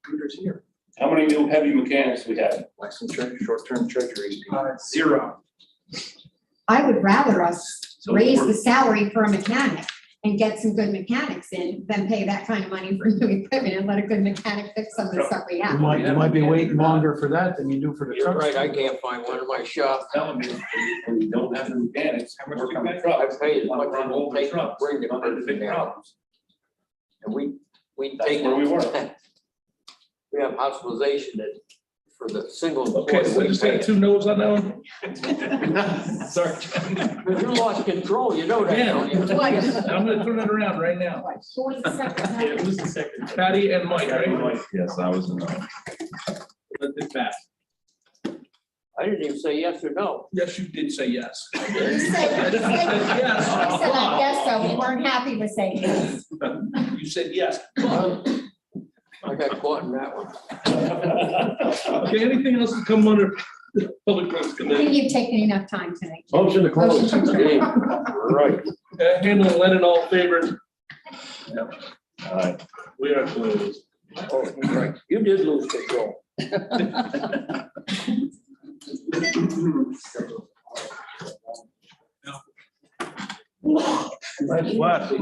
Computers here. How many new heavy mechanics we have? Like some short-term treasuries. Zero. I would rather us So raise we're- the salary for a mechanic and get some good mechanics in than pay that kind of money for new equipment and let a good mechanic fix some of the stuff we you have. might be waiting longer for that than you do for the You're trucks. right, I can't find one in my shop. Telling me when you don't have the mechanics, How much work we on the pay? I trucks. pay as much as Run it over takes to trucks, bring the run into person big there. problems. And we That's take. where we were. We have hospitalization that for the single. Okay, so employee, I just we had pay two no's on that one. Sorry. it. But you lost control, you know that, don't you? Twice. I'm gonna turn it around right now. Who was the second? Yeah, who's the second? Patty and Mike, right? yes, I was in the. Let it pass. I didn't even say yes or no. Yes, you did say yes. You said, you said, you said, I guess so. We weren't happy with saying yes. You said yes, but, I got caught in that one. okay, anything else to come under public works I think committee? you've taken enough time tonight. Motion to close. Right. Handle and Lennon, all favored? Alright. We are closed. Oh, you're right. You did lose control. Nice last.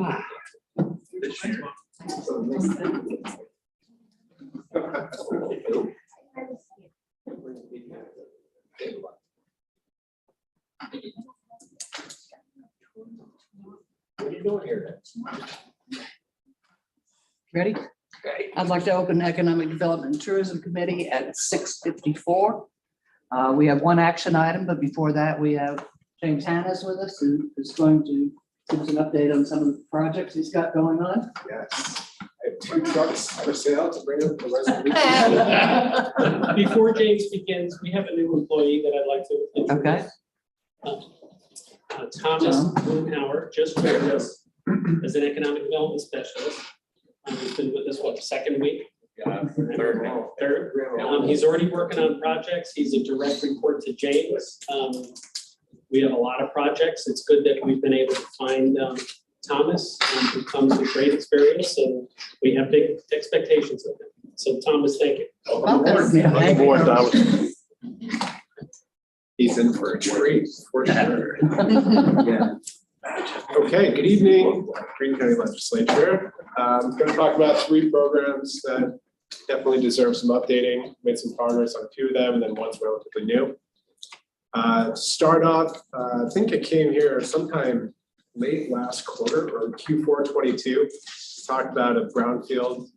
What are you doing here Ready? then? Okay. I'd like to open the Economic Development and Tourism Committee at 6:54. We have one action item, but before that, we have James Hannes with us, who is going to give us an update on some of the projects he's got going on. Yes, I have 2 trucks for sale to bring up the resolution. Before James begins, we have a new employee that I'd like to introduce. Okay. Thomas Boonhauer just joined us as an economic development specialist. He's been with us, what, second week? Third. He's already working on projects. He's a direct report to James. We have a lot of projects. It's good that we've been able to find Thomas, who comes with great experience, and we have big expectations of him. So Thomas, thank you. Welcome. Yeah, thank you. Thomas. He's in for a treat, for sure. Yeah. Okay, good evening, Greene County Legislature. I'm going to talk about 3 programs that definitely deserve some updating. Made some progress on 2 of them, and then one's relatively new. To start off, I think it came here sometime late last quarter or Q4 22. Talked about a brownfield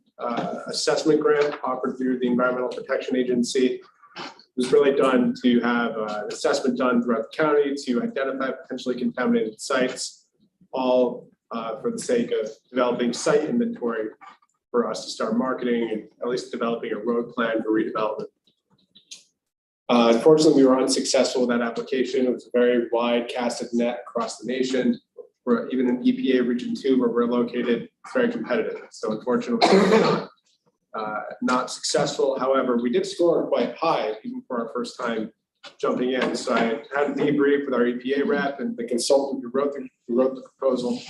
assessment grant offered through the Environmental Protection Agency. It was really done to have an assessment done throughout the county to identify potentially contaminated sites, all for the sake of developing site inventory for us to start marketing and at least developing a road plan for redevelopment. Unfortunately, we were unsuccessful with that application. It was a very wide casted net across the nation. We're even in EPA Region 2 where we're located, it's very competitive. So unfortunately, we're not successful. However, we did score quite high even for our first time jumping in. So I had a debrief with our EPA rep and the consultant who wrote the proposal.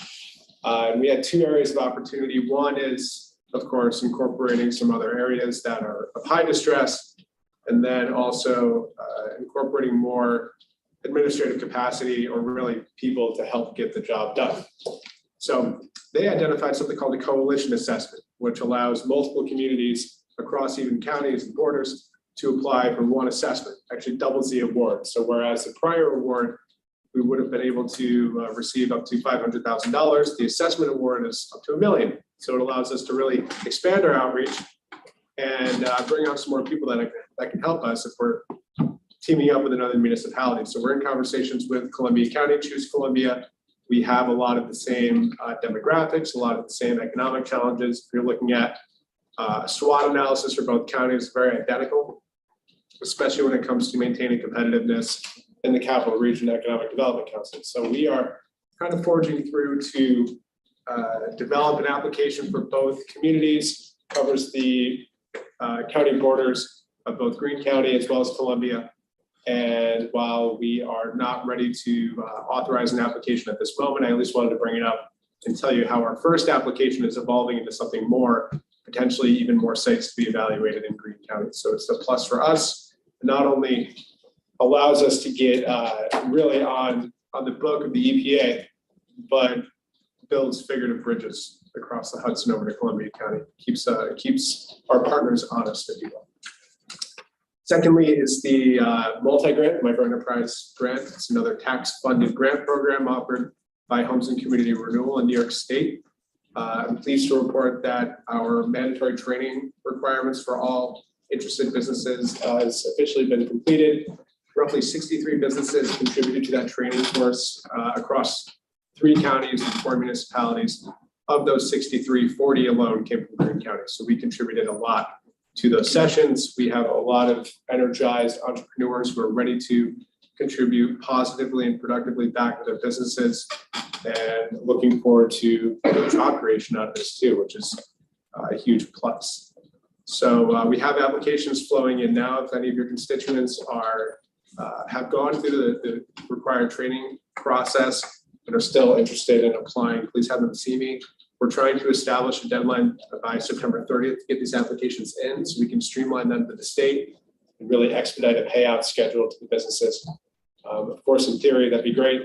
And we had two areas of opportunity. One is, of course, incorporating some other areas that are of high distress, and then also incorporating more administrative capacity or really people to help get the job done. So they identified something called a coalition assessment, which allows multiple communities across even counties and borders to apply for one assessment, actually doubles the award. So whereas the prior award, we would have been able to receive up to $500,000, the assessment award is up to $1 million. So it allows us to really expand our outreach and bring on some more people that can help us if we're teaming up with another municipality. So we're in conversations with Columbia County, Choose Columbia. We have a lot of the same demographics, a lot of the same economic challenges. If you're looking at SWOT analysis for both counties, very identical, especially when it comes to maintaining competitiveness in the Capital Region Economic Development Council. So we are kind of forging through to develop an application for both communities, covers the county borders of both Greene County as well as Columbia. And while we are not ready to authorize an application at this moment, I at least wanted to bring it up and tell you how our first application is evolving into something more, potentially even more sites to be evaluated in Greene County. So it's a plus for us. It not only allows us to get really on the book of the EPA, but builds figurative bridges across the Hudson over to Columbia County, keeps our partners honest, if you will. Secondly is the multi-grant, microenterprise grant. It's another tax-funded grant program offered by Homes and Community Renewal in New York State. I'm pleased to report that our mandatory training requirements for all interested businesses has officially been completed. Roughly 63 businesses contributed to that training course across 3 counties and 4 municipalities. Of those 63, 40 alone came from Greene County. So we contributed a lot to those sessions. We have a lot of energized entrepreneurs who are ready to contribute positively and productively back to their businesses, and looking forward to job creation out of this too, which is a huge plus. So we have applications flowing in now. If any of your constituents have gone through the required training process and are still interested in applying, please have them see me. We're trying to establish a deadline by September 30th to get these applications in so we can streamline them to the state and really expedite a payout schedule to the businesses. Of course, in theory, that'd be great.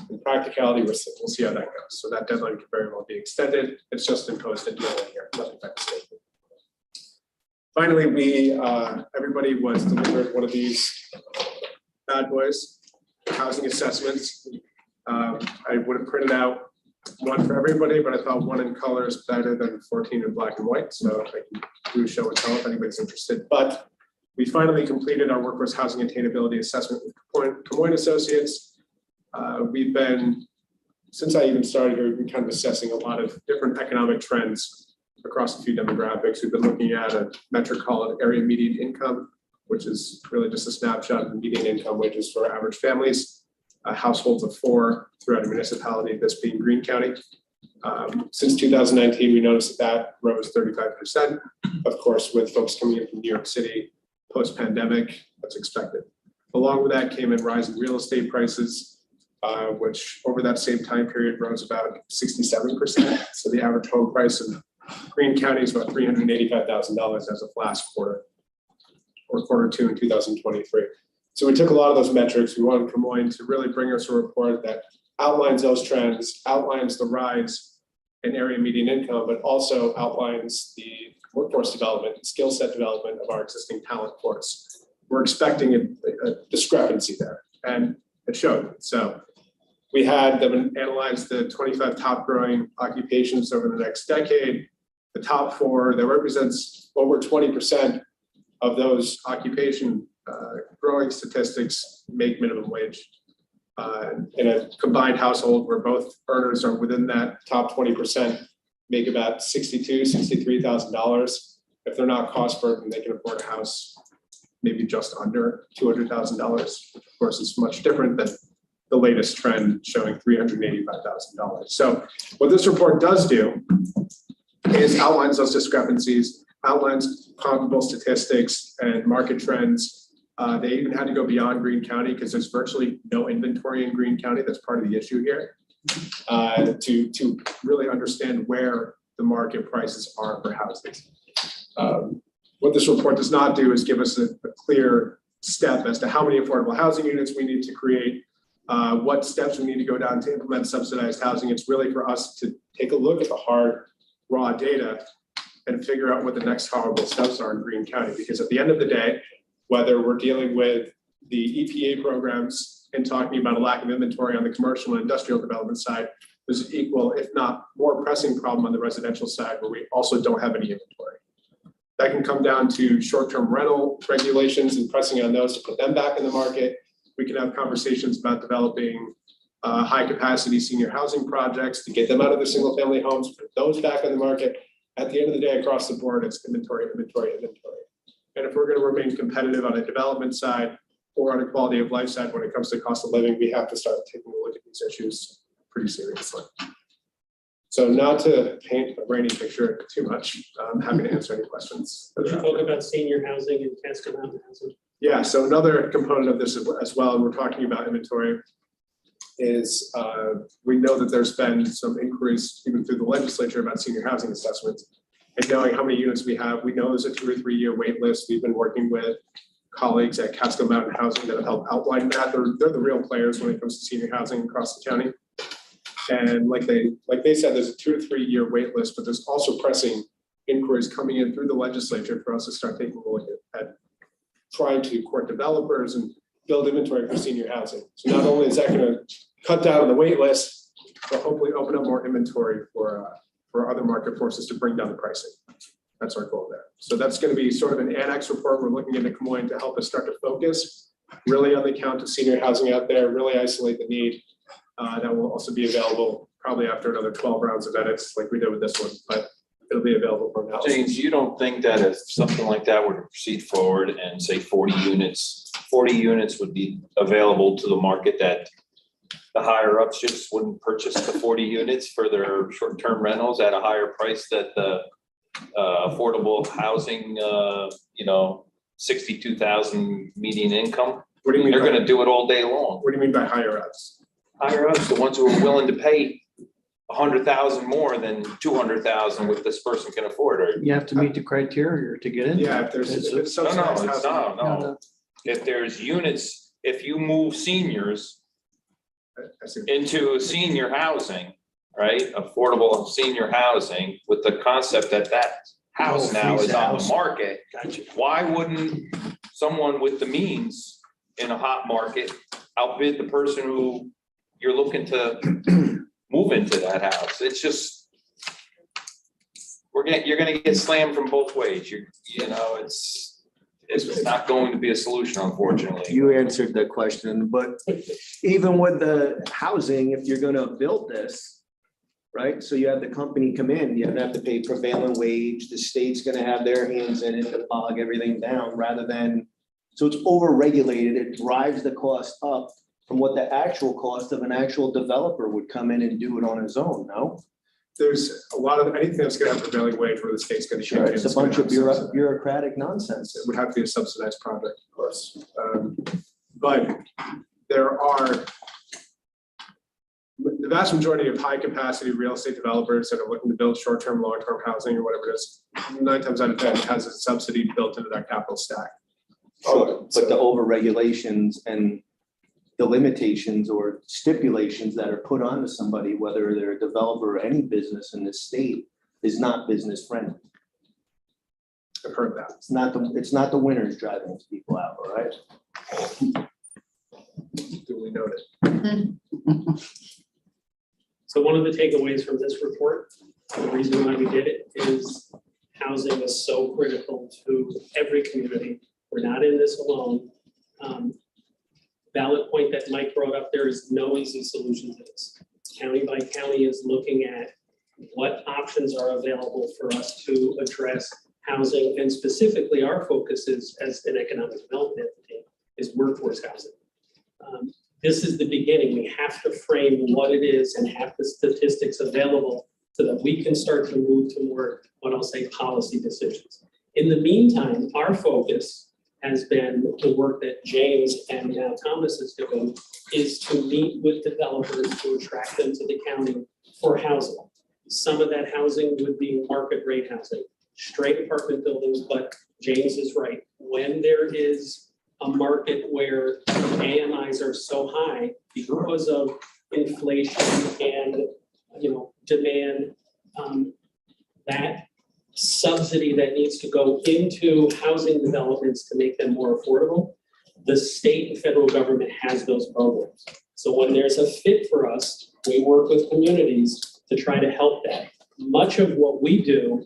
In practicality, we'll see how that goes. So that deadline could very well be extended. It's just imposed a deal in here, nothing by the state. Finally, everybody was delivered one of these bad boys, housing assessments. I would have printed out one for everybody, but I thought one in color is better than 14 in black and white. So I can do a show and tell if anybody's interested. But we finally completed our workforce housing attainability assessment with Camoin Associates. We've been, since I even started here, we've been kind of assessing a lot of different economic trends across a few demographics. We've been looking at a metric called area median income, which is really just a snapshot of the median income wages for average families. Households of 4 throughout a municipality, this being Greene County. Since 2019, we noticed that rose 35%. Of course, with folks coming in from New York City post-pandemic, that's expected. Along with that came in rising real estate prices, which over that same time period rose about 67%. So the average home price in Greene County is about $385,000 as of last quarter, or quarter 2 in 2023. So we took a lot of those metrics. We wanted Camoin to really bring us a report that outlines those trends, outlines the rise in area median income, but also outlines the workforce development and skill set development of our existing talent force. We're expecting a discrepancy there, and it showed. So we had them analyze the 25 top growing occupations over the next decade. The top 4, that represents over 20% of those occupation growing statistics make minimum wage. In a combined household where both earners are within that top 20%, make about $62,000, $63,000. If they're not cost burdened, they can afford a house maybe just under $200,000, which of course is much different than the latest trend showing $385,000. So what this report does do is outlines those discrepancies, outlines comparable statistics and market trends. They even had to go beyond Greene County because there's virtually no inventory in Greene County. That's part of the issue here. To really understand where the market prices are for houses. What this report does not do is give us a clear step as to how many affordable housing units we need to create, what steps we need to go down to implement subsidized housing. It's really for us to take a look at the hard, raw data and figure out what the next horrible steps are in Greene County. Because at the end of the day, whether we're dealing with the EPA programs and talking about a lack of inventory on the commercial and industrial development side, there's an equal, if not more pressing problem on the residential side where we also don't have any inventory. That can come down to short-term rental regulations and pressing on those to put them back in the market. We can have conversations about developing high-capacity senior housing projects to get them out of their single-family homes, put those back on the market. At the end of the day, across the board, it's inventory, inventory, inventory. And if we're going to remain competitive on a development side or on a quality of life side when it comes to cost of living, we have to start taking a look at these issues pretty seriously. So not to paint a rainy picture too much, I'm happy to answer any questions. Would you talk about senior housing and Casco Mountain housing? Yeah, so another component of this as well, and we're talking about inventory, is we know that there's been some increase even through the legislature about senior housing assessments. And knowing how many units we have, we know there's a 2 or 3 year wait list. We've been working with colleagues at Casco Mountain Housing that have helped outline that. They're the real players when it comes to senior housing across the county. And like they said, there's a 2 to 3 year wait list, but there's also pressing inquiries coming in through the legislature for us to start taking a look at trying to court developers and build inventory for senior housing. So not only is that going to cut down on the wait list, but hopefully open up more inventory for other market forces to bring down the pricing. That's our goal there. So that's going to be sort of an annex report. We're looking into Des Moines to help us start to focus really on the count of senior housing out there, really isolate the need. That will also be available probably after another 12 rounds of edits like we did with this one, but it'll be available for analysis. James, you don't think that if something like that were to proceed forward and say 40 units would be available to the market, that the higher ups just wouldn't purchase the 40 units for their short-term rentals at a higher price that the affordable housing, 62,000 median income? What do you mean? They're going to do it all day long. What do you mean by higher ups? Higher ups, the ones who are willing to pay 100,000 more than 200,000 what this person can afford. Or You have to meet the criteria to get in. Yeah, if it's subsidized housing. no. If there's units, if you move seniors I see. into senior housing, right? Affordable senior housing with the concept that house now is on the market. Gotcha. Why wouldn't someone with the means in a hot market outbid the person who you're looking to move into that house? It's just, you're gonna get slammed from both ways. It's not going to be a solution, unfortunately. You answered the question, but even with the housing, if you're gonna build this, right? So you have the company come in, you have to pay prevailing wage, the state's gonna have their hands in it to bog everything down rather than, so it's over-regulated, it drives the cost up from what the actual cost of an actual developer would come in and do it on his own, no? There's a lot of, anything that's going to have prevailing wage where the state's going to Sure, change. it's a bunch of bureaucratic nonsense. It would have to be a subsidized project, of course. But there are the vast majority of high capacity real estate developers that are looking to build short-term, long-term housing or whatever it is, 9 times out of 10 has a subsidy built into their capital stack. Sure, but the over-regulations and the limitations or stipulations that are put onto somebody, whether they're a developer or any business in this state, is not business friendly. I've heard that. It's not the winners driving these people out, all right? Duly noted. So one of the takeaways from this report, the reason why we did it is housing is so critical to every community. We're not in this alone. Valid point that Mike brought up, there is no easy solution to this. County by county is looking at what options are available for us to address housing, and specifically our focus is, as an economic development entity, is workforce housing. this is the beginning. We have to frame what it is and have the statistics available so that we can start to move to more, what I'll say, policy decisions. In the meantime, our focus has been the work that James and now Thomas is doing, is to meet with developers to attract them to the county for housing. Some of that housing would be market rate housing, straight apartment buildings, but James is right. When there is a market where AMIs are so high because of inflation and, demand, that subsidy that needs to go into housing developments to make them more affordable, the state and federal government has those programs. So when there's a fit for us, we work with communities to try to help that. Much of what we do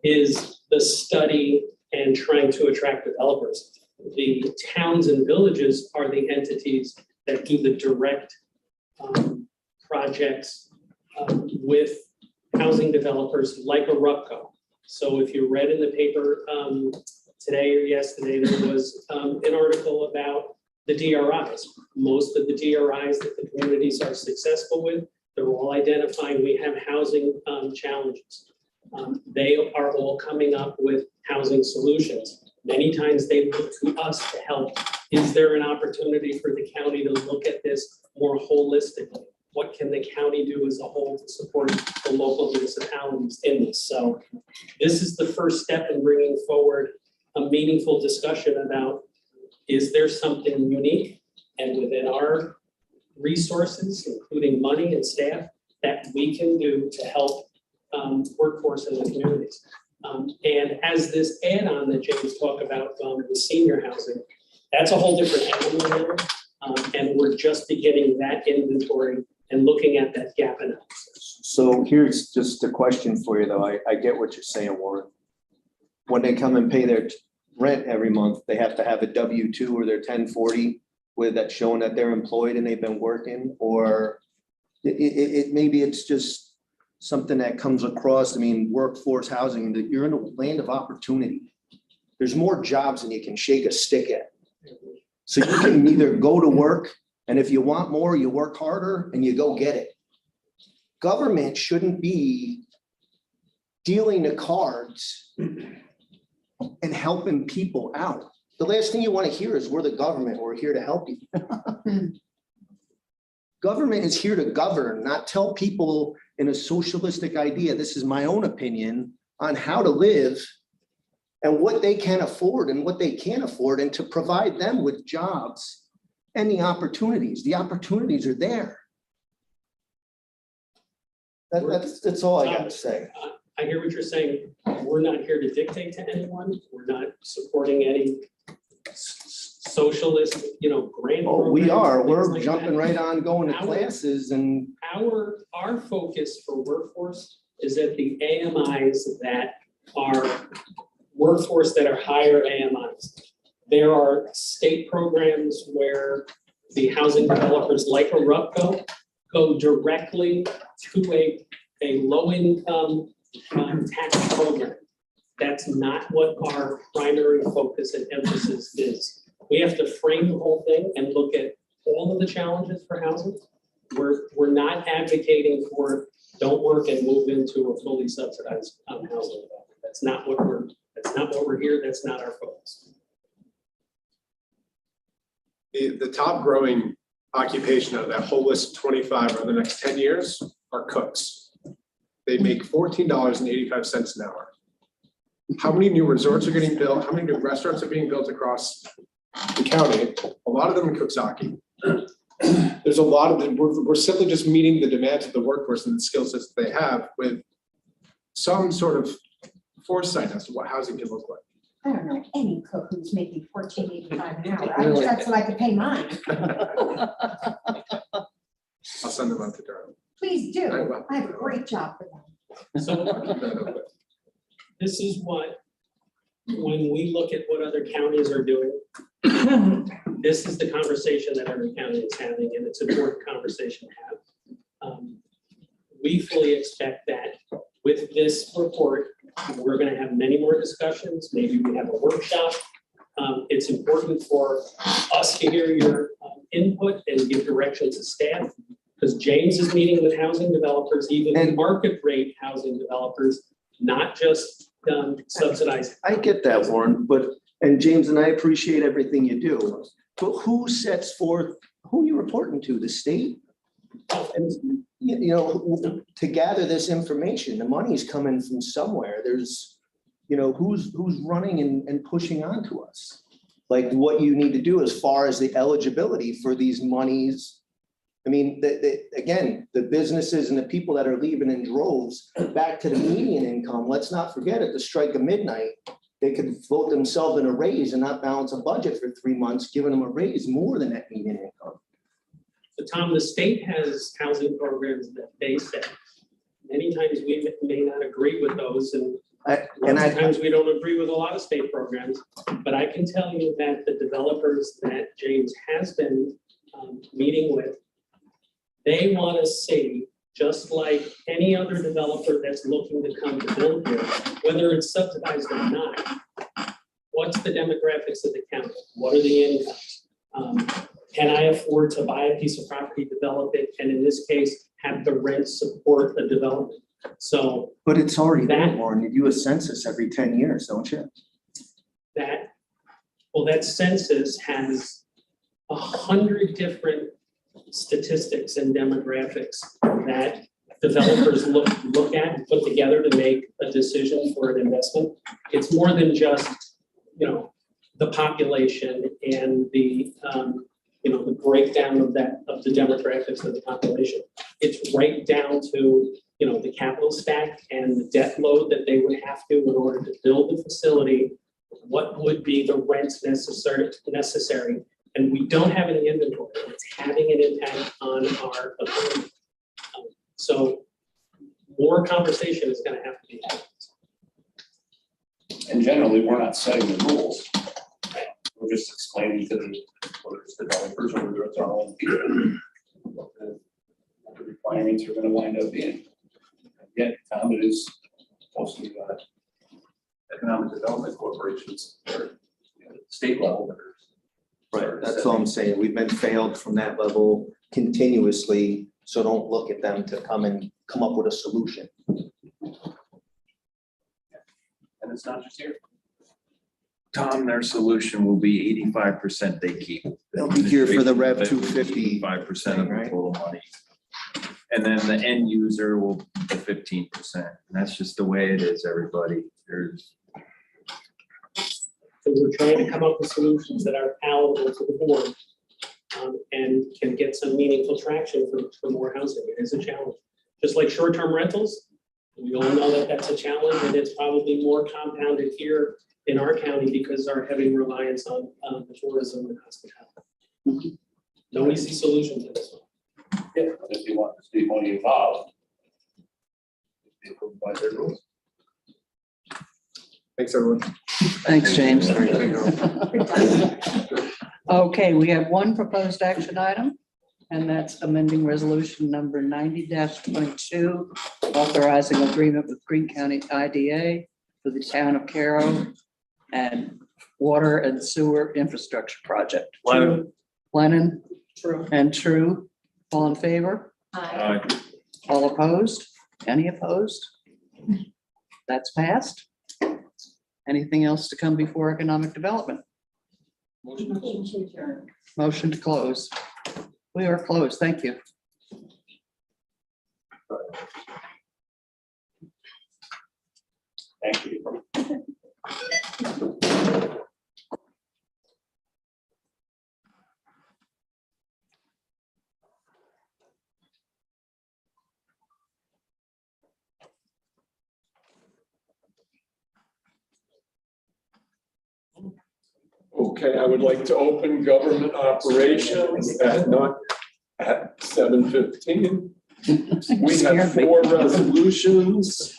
is the study and trying to attract developers. The towns and villages are the entities that do the direct projects with housing developers like a RUPCO. So if you read in the paper today or yesterday, there was an article about the DRIs. Most of the DRIs that the communities are successful with, they're all identifying we have housing challenges. They are all coming up with housing solutions. Many times they look to us to help. Is there an opportunity for the county to look at this more holistically? What can the county do as a whole to support the local municipalities in this? So this is the first step in bringing forward a meaningful discussion about, is there something unique and within our resources, including money and staff, that we can do to help workforce in the communities? And as this add-on that James talked about the senior housing, that's a whole different animal there. And we're just beginning that inventory and looking at that gap analysis. So here's just a question for you, though. I get what you're saying, Warren. When they come and pay their rent every month, they have to have a W-2 or their 1040 with that showing that they're employed and they've been working, or maybe it's just something that comes across. I mean, workforce housing, that you're in a land of opportunity. There's more jobs than you can shake a stick at. So you can either go to work, and if you want more, you work harder and you go get it. Government shouldn't be dealing the cards and helping people out. The last thing you want to hear is we're the government, we're here to help you. Government is here to govern, not tell people in a socialistic idea, this is my own opinion, on how to live and what they can afford and what they can't afford, and to provide them with jobs and the opportunities. The opportunities are there. That's all I gotta say. I hear what you're saying. We're not here to dictate to anyone. We're not supporting any socialist, grant. Oh, we are. programs, We're things like jumping that. right on going to Our- classes and Our focus for workforce is that the AMIs that are workforce that are higher AMIs. There are state programs where the housing developers like a RUPCO go directly to a low-income tax program. That's not what our primary focus and emphasis is. We have to frame the whole thing and look at all of the challenges for housing. We're not advocating for don't work and move into a fully subsidized housing development. That's not what we're here. That's not our focus. The top growing occupation of that whole list of 25 over the next 10 years are cooks. They make $14.85 an hour. How many new resorts are getting built? How many new restaurants are being built across the county? A lot of them in Cooksaki. There's a lot of them. We're simply just meeting the demands of the workforce and the skill sets they have with some sort of foresight as to what housing can look like. I don't know any cook who's making $14.85 an hour. I wish that's what I could pay mine. I'll send them out to Durham. Please do. I will. I have a great job for them. So this is what, when we look at what other counties are doing, this is the conversation that every county is having, and it's an important conversation to have. We fully expect that with this report, we're going to have many more discussions. Maybe we have a workshop. It's important for us to hear your input and give direction to staff. Because James is meeting with housing developers, even And- market rate housing developers, not just subsidized. I get that, Warren, and James, and I appreciate everything you do, but who sets forth, who are you reporting to, the state? And, to gather this information, the money's coming from somewhere, there's, who's running and pushing onto us? Like what you need to do as far as the eligibility for these monies. I mean, again, the businesses and the people that are leaving in droves, back to the median income, let's not forget at the strike of midnight, they could vote themselves in a raise and not balance a budget for 3 months, giving them a raise more than that median income. So Tom, the state has housing programs that they set. Many times we may not agree with those, and lots of times we don't agree with a lot of state programs. But I can tell you that the developers that James has been meeting with, they want to see, just like any other developer that's looking to come to build here, whether it's subsidized or not, what's the demographics of the county? What are the incomes? Can I afford to buy a piece of property, develop it, and in this case, have the rent support the development? So. But it's already there, Warren, you do a census every 10 years, don't you? That census has 100 different statistics and demographics that developers look at and put together to make a decision for an investment. It's more than just, the population and the, the breakdown of the demographics of the population. It's right down to, the capital stack and the debt load that they would have to in order to build the facility. What would be the rents necessary? And we don't have any inventory. It's having an impact on our ability. So more conversation is going to have to be had. And generally, we're not setting the rules. We're just explaining to whether it's developers or whether it's our own people, what the requirements are going to wind up being. Yet, Tom, it is mostly economic development corporations or state level that are. Right, that's all I'm saying. We've been failed from that level continuously, so don't look at them to come up with a solution. And it's not just here. Tom, their solution will be 85% they keep. They'll be here for the Rev 250. 5% of the Right. total money. And then the end user will be the 15%. And that's just the way it is, everybody. So we're trying to come up with solutions that are palatable to the board and can get some meaningful traction for more housing. It is a challenge. Just like short-term rentals, we all know that that's a challenge, and it's probably more compounded here in our county because our heavy reliance on the tourism and hospitality. No easy solution to this one. Yeah, if you want the state money involved, they provide their rules. Thanks, everyone. Thanks, James. Okay, we have one proposed action item, and that's amending resolution number 90-22, authorizing agreement with Greene County IDA for the town of Caro and water and sewer infrastructure project. Lennon. True. And True. All in favor? Aye. All opposed? Any opposed? That's passed. Anything else to come before economic development? Motion to close. We are closed. Thank you. Thank you. Okay, I would like to open government operations at 7:15. We have 4 resolutions.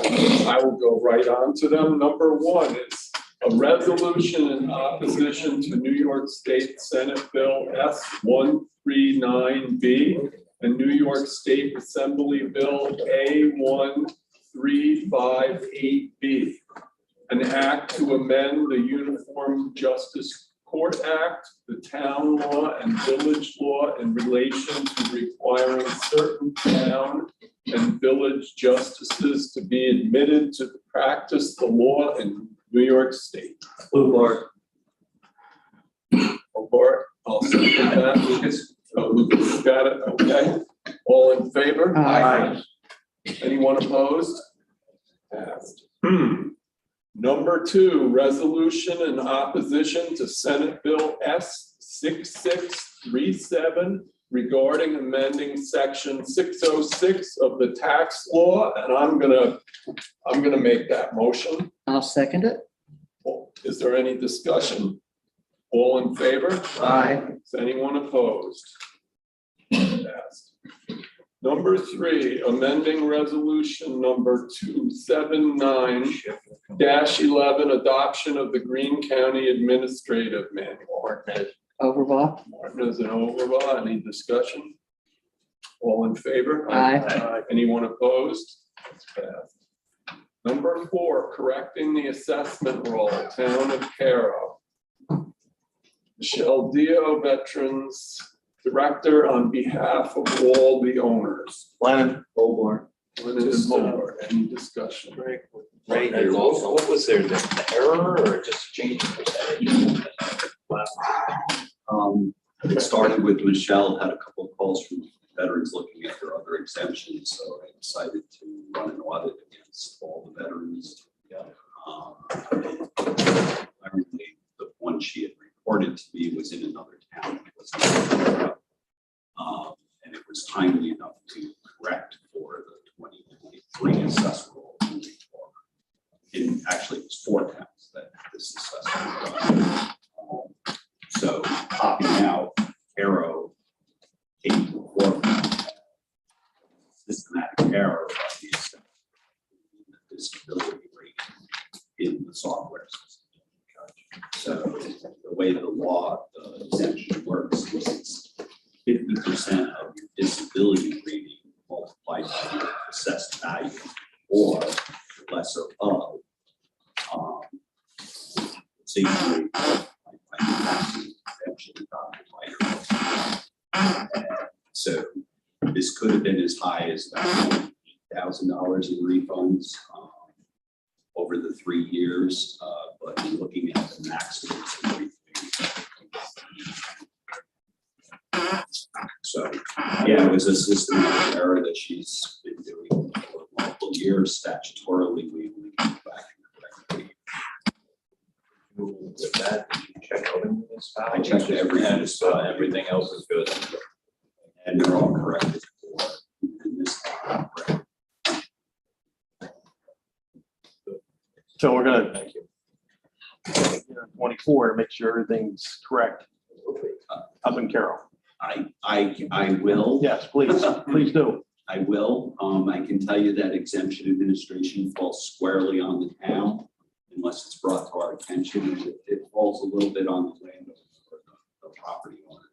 I will go right on to them. Number 1 is a resolution in opposition to New York State Senate Bill S-139B and New York State Assembly Bill A-1358B. An act to amend the Uniform Justice Court Act, the town law and village law in relation to requiring certain town and village justices to be admitted to practice the law in New York State. Blue board. Bart, I'll second that. Lucas. Oh, Lucas, got it, okay. All in favor? Aye. Anyone opposed? Passed. Number 2, resolution in opposition to Senate Bill S 6637 regarding amending section 606 of the tax law, and I'm gonna make that motion. I'll second it. Is there any discussion? All in favor? Aye. Is anyone opposed? Passed. Number 3, amending resolution number 279-11, adoption of the Greene County Administrative Manual. Overblock. Martinez and Overbaugh, any discussion? All in favor? Aye. Anyone opposed? It's passed. Number 4, correcting the assessment roll, Town of Caro. Michelle Dio, Veterans Director, on behalf of all the owners. Lennon, Holborn. Lennon and Holborn, any discussion? Right here, what was there, the error or just change in percentage? It started with Michelle, had a couple of calls from veterans looking at their other exemptions, so I decided to run an audit against all the veterans. Apparently, the one she had reported to me was in another town. It was and it was timely enough to correct for the 2023 assessment roll. Actually, it was 4 towns that this assessment was done. So popping out, Arrow came to the forefront. Systematic error of the disability rate in the software system. So the way the law, the exemption works is it's 50% of your disability rating multiplied by your assessed value or lesser of. So you so this could have been as high as about $8,000 in refunds over the 3 years, but looking at the maximum. So yeah, it was a systematic error that she's been doing for multiple years. Statutorily, we only came back and corrected. With that, did you check other municipalities? I checked every municipality. Everything else is good. And they're all corrected for in this. So we're gonna, 24 to make sure everything's correct. Up in Carroll. I will. Yes, please, please do. I will. I can tell you that exemption administration falls squarely on the town unless it's brought to our attention. It falls a little bit on the landowner or the property owner.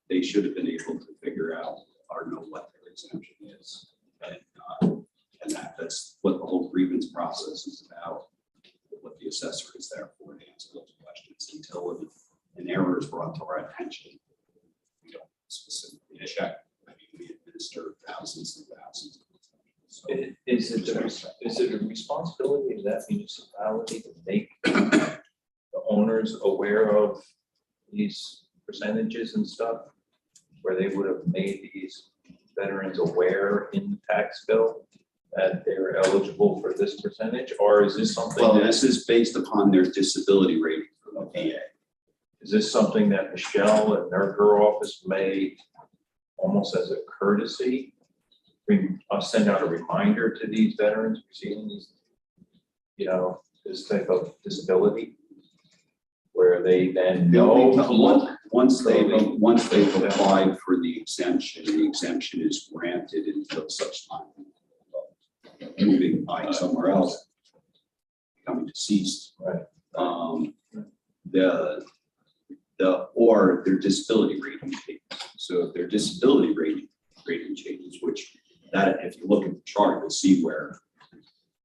They should have been able to figure out or know what their exemption is. And that's what the whole grievance process is about, what the assessor is there for to answer those questions. Until an error is brought to our attention, we don't specifically check. I mean, we administer thousands and thousands of exemptions. So, Is it a responsibility of that municipality to make the owners aware of these percentages and stuff? Where they would have made these veterans aware in the tax bill that they're eligible for this percentage, or is this something? Well, this is based upon their disability rating from the VA. Is this something that Michelle and her office made almost as a courtesy? Send out a reminder to these veterans receiving these, this type of disability? Where they then know to look. Once they've applied for the exemption is granted until such time moving by somewhere else, becoming deceased. Right. Or their disability rating changes. So if their disability rating changes, which that if you look at the chart, you'll see where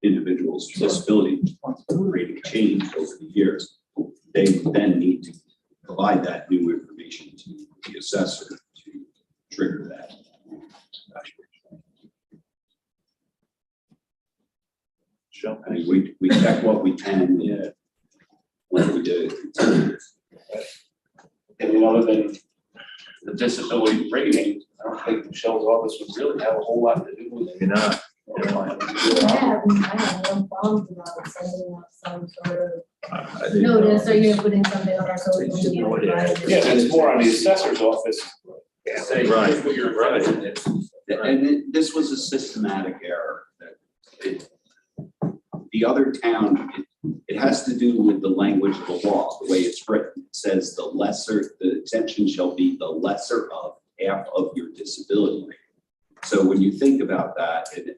individuals' disability rating changed over the years. they then need to provide that new information to the assessor to trigger that. I mean, we check what we can, yeah. When we do it. And other than the disability rating, I don't think Michelle's office would really have a whole lot to do with it. You're not. I have no problems about sending out some sort I of didn't know. notice, or you're putting something on our social They should media. know what it is. right? Yeah, it's more on the assessor's office. to Say, Right, here's what you're right. And this was a systematic error that the other town, it has to do with the language of the law, the way it's written. It says the exemption shall be the lesser of half of your disability rate. So when you think about that and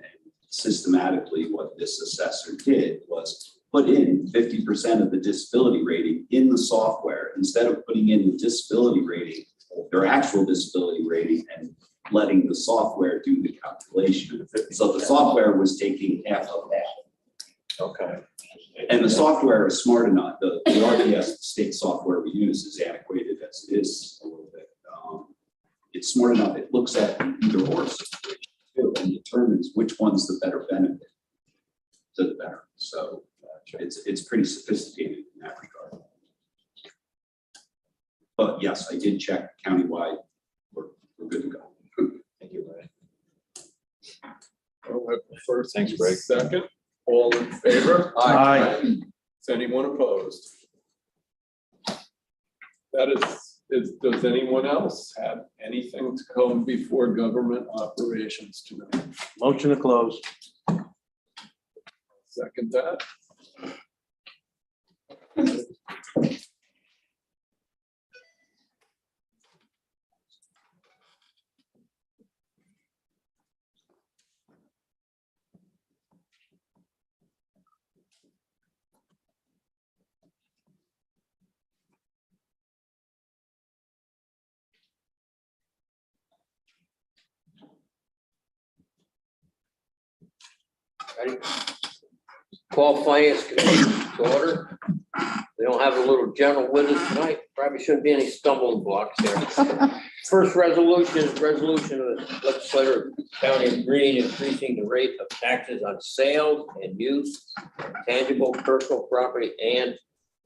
systematically what this assessor did was put in 50% of the disability rating in the software instead of putting in the disability rating, their actual disability rating, and letting the software do the calculation. So the software was taking half of that. Okay. And the software is smart enough, the RPS state software we use is antiquated as it is a little bit. It's smart enough, it looks at the either or situation too and determines which one's the better benefit to the better. So it's pretty sophisticated in that regard. But yes, I did check countywide, we're good to go. Thank you, Ryan. I'll have the first. Thanks, Greg. Second, all in favor? Aye. Is anyone opposed? That is, does anyone else have anything to come before government operations tonight? Motion to close. Second that. Ready? Call finance committee to order. We don't have a little general with us tonight. Probably shouldn't be any stumbling blocks there. First resolution is resolution of the legislature of the County of Greene increasing the rate of taxes on sales and use of tangible personal property and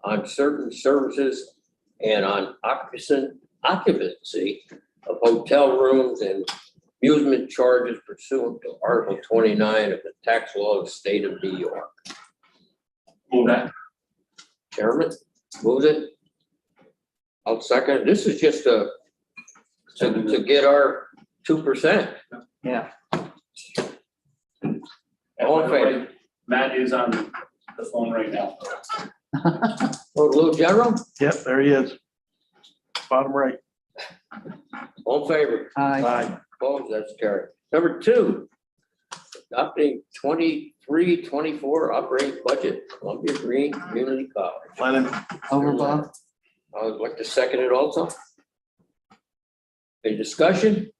on certain services and on occupancy of hotel rooms and amusement charges pursuant to Article 29 of the tax law of the state of New York. Move that. Chairman, moves it. I'll second. This is just to get our 2%. Yeah. And All by in the way, favor? Matt is on the phone right now. Vote Lou General, Yep, there he is. Bottom right. all in favor? Aye. Opposed, that's carried. Number 2, adopting 23-24 operating budget, Columbia Green Community College. Lennon. Overblock. I would like to second it also. Any discussion?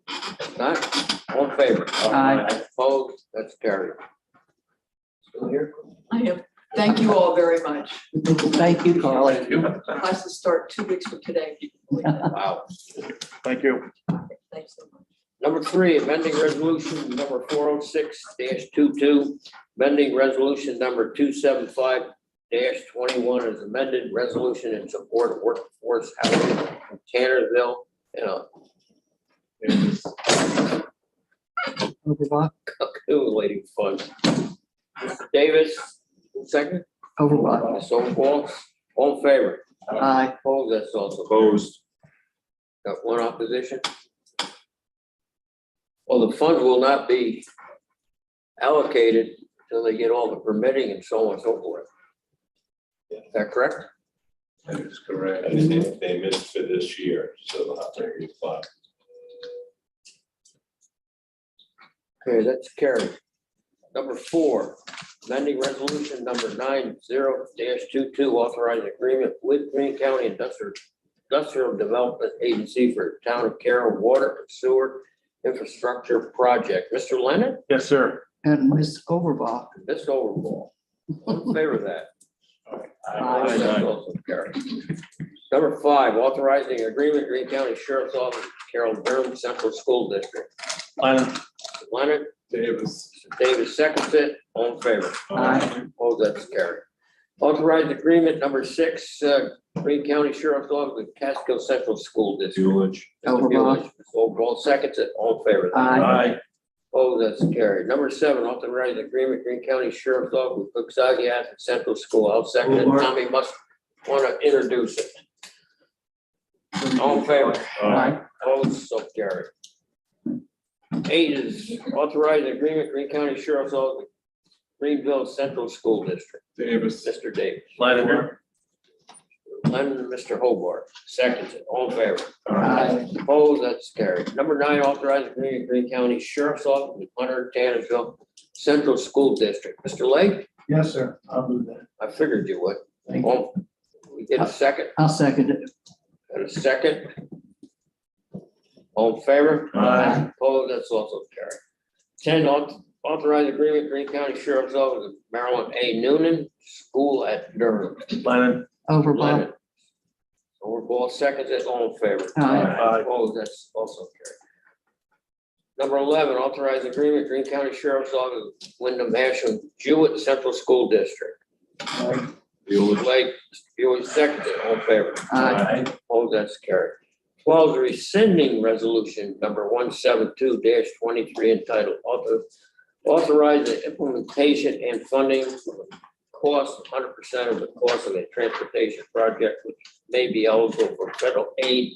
If not, all in favor? Aye. Opposed, that's carried. Still here? I am. Thank you all very much. Thank you, Carly. Classes start 2 weeks from today. Wow. Thank you. Thanks so much. Number 3, amending resolution number 406-22, amending resolution number 275-21 is amended resolution in support of workforce housing in Tannersville. Overblock. Accumulating funds. Mr. Davis, second. Overblock. Ms. Overall, all in favor? Aye. Opposed, that's also. Opposed. Got one opposition. Well, the funds will not be allocated until they get all the permitting and so on and so forth. Is that correct? That is correct. And they missed for this year, so they'll have to reapply. Okay, that's carried. Number 4, amending resolution number 90-22, authorizing agreement with Greene County Industrial Development Agency for Town of Carroll Water and Sewer Infrastructure Project. Mr. Lennon, Yes, sir. And Ms. Overblock. this overall, all in favor of that? Opposed, that's also carried. Number 5, authorizing agreement, Greene County Sheriff's Office, Carroll Durham Central School District. Leonard, Davis. Davis seconds it, all in favor? Opposed, that's carried. Authorized agreement number 6, Greene County Sheriff's Office with Catskill Central School District. Bueller. Overblock. Overall seconds it, all in favor? Opposed, that's carried. Number 7, authorized agreement, Greene County Sheriff's Office with Coxsackie Central School. I'll second it. Tommy must want to introduce it. All in favor? Opposed, so carried. 8 is authorized agreement, Greene County Sheriff's Office, Greenville Central School District. Davis. Mr. Davis. Leonard. Leonard, Mr. Hobart, seconds it, all in favor? Opposed, that's carried. Number 9, authorized agreement, Greene County Sheriff's Office with Hunter Tannersville Central School District. Mr. Lake, Yes, sir, I'll do that. I figured you would. Thank you. All- We get a second, I'll second it. got a second? All in favor? Opposed, that's also carried. 10, authorized agreement, Greene County Sheriff's Office with Marilyn A. Noonan, School at Durham. Leonard. Overblock. Leonard. Overblock seconds it, all in favor? Opposed, that's also carried. Number 11, authorized agreement, Greene County Sheriff's Office, Wyndham Ashland Jewett Central School District. Lake, Buick seconds it, all in favor? Opposed, that's carried. 12 is rescinding resolution number 172-23 entitled authorize the implementation and funding cost 100% of the cost of a transportation project which may be eligible for federal aid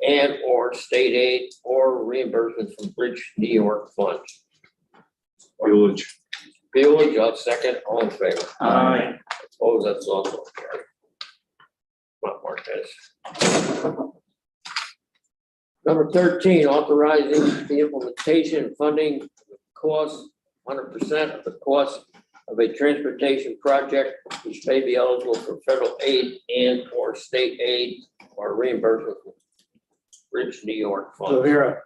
and or state aid or reimbursement from Bridge New York funds. Bueller. Bueller, I'll second, all in favor? Opposed, that's also carried. Not Marquez. Number 13, authorizing the implementation and funding cost 100% of the cost of a transportation project which may be eligible for federal aid and or state aid or reimbursement from Bridge New York funds. Vera.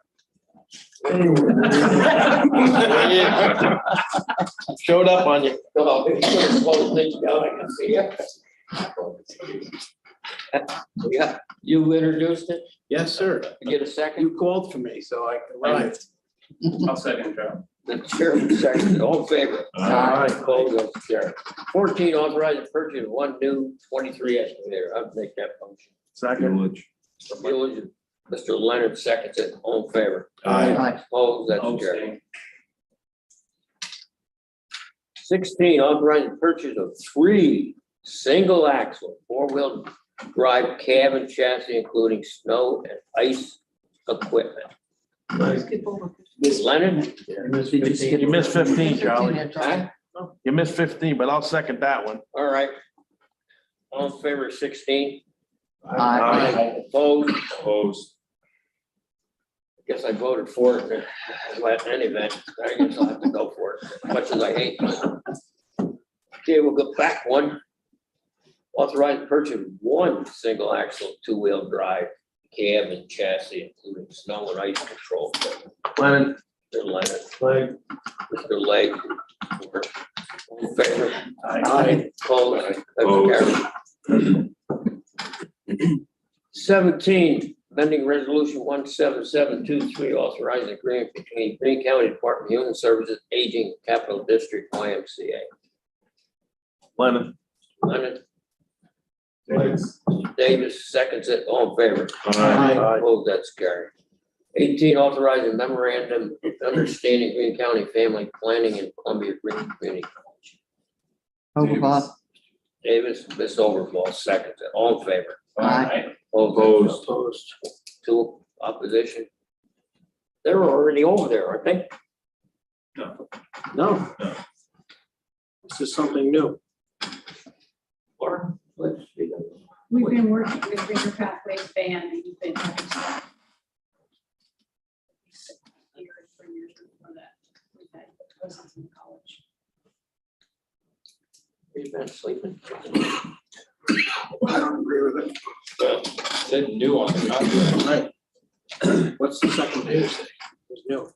Showed up on you. Oh, you should have slowed things down, I can see it. Yeah, you introduced it, Yes, sir. you get a second? You called for me, so I arrived. I'll second, Joe. The chairman seconds, all in favor? Aye. Opposed, that's carried. 14, authorized the purchase of 1 new 23 excavator. I'll make that motion. Bueller. Bueller, Mr. Leonard seconds it, all in favor? Aye. Opposed, that's carried. 16, authorized the purchase of 3 single axle 4-wheel drive cab and chassis, including snow and ice equipment. Ms. Leonard? You missed 15, Charlie. Huh? You missed 15, but I'll second that one. All right. All in favor of 16? Opposed. Guess I voted for it in any event. I guess I'll have to go for it, as much as I hate. Okay, we'll go back one. Authorized purchase of 1 single axle 2-wheel drive cab and chassis, including snow and ice control. Leonard. Mr. Leonard. Mr. Lake. All in favor? Opposed? That's carried. 17, amending resolution 17723, authorizing agreement between Greene County Department of Human Services, Aging, Capital District, YMCA. Leonard. Leonard. Davis seconds it, all in favor? Aye. Opposed, that's carried. 18, authorizing memorandum of understanding Greene County Family Planning and Columbia Green Community College. Overblock. Davis, Ms. Overblock seconds it, all in favor? Aye. Opposed. Two, opposition. They're already over there, aren't they? No. This is something new. Laura, let's see. We've been working with Greener Pathways Band and you've been having some years for years before that. We've had cousins in college. You've been sleeping. I don't agree with it. Said new on the contract. Right. What's the second page say? It's new.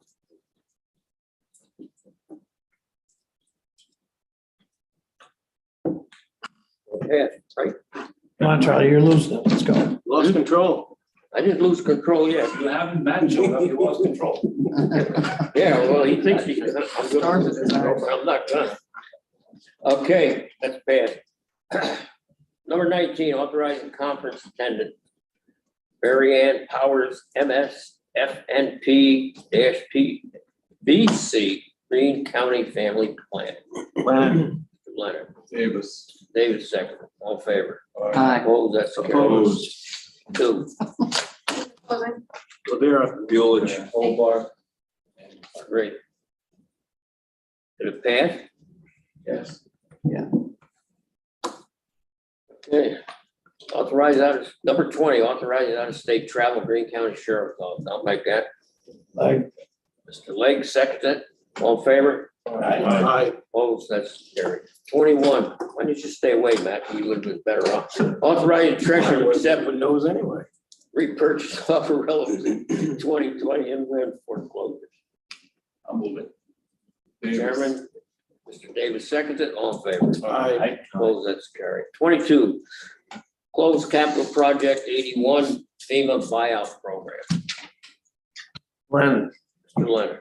passed, right? Come on, Charlie, you're losing it. Let's go. Lost control. I didn't lose control yet. You haven't been showing up, you lost control. Yeah, well, he thinks he's gonna, I'm not gonna. Okay, that's bad. Number 19, authorizing conference attendance. Mary Ann Powers, MS, FNP, PBC, Greene County Family Plan. Leonard. Davis. David second, all in favor. Aye. Opposed, that's carried. Opposed. 2, Rivera. Bueller. Hobart. great. Did it pass? Yes. Okay. Authorize number 20, authorizing out-of-state travel, Greene County Sheriff's Office. I'll make that. Like, Mr. Legg, second, all in favor? Aye. Opposed, that's carried. 21, why didn't you stay away, Matt? We would have been better off. Authorizing treasurer to accept with knows anyway. repurchase offer relevant to 2020 inland foreclosures. I'll move it. Chairman, Mr. Davis seconds it, all in favor? Aye. Opposed, that's carried. 22, closed capital project 81 FEMA buyout program. Leonard. Mr. Leonard,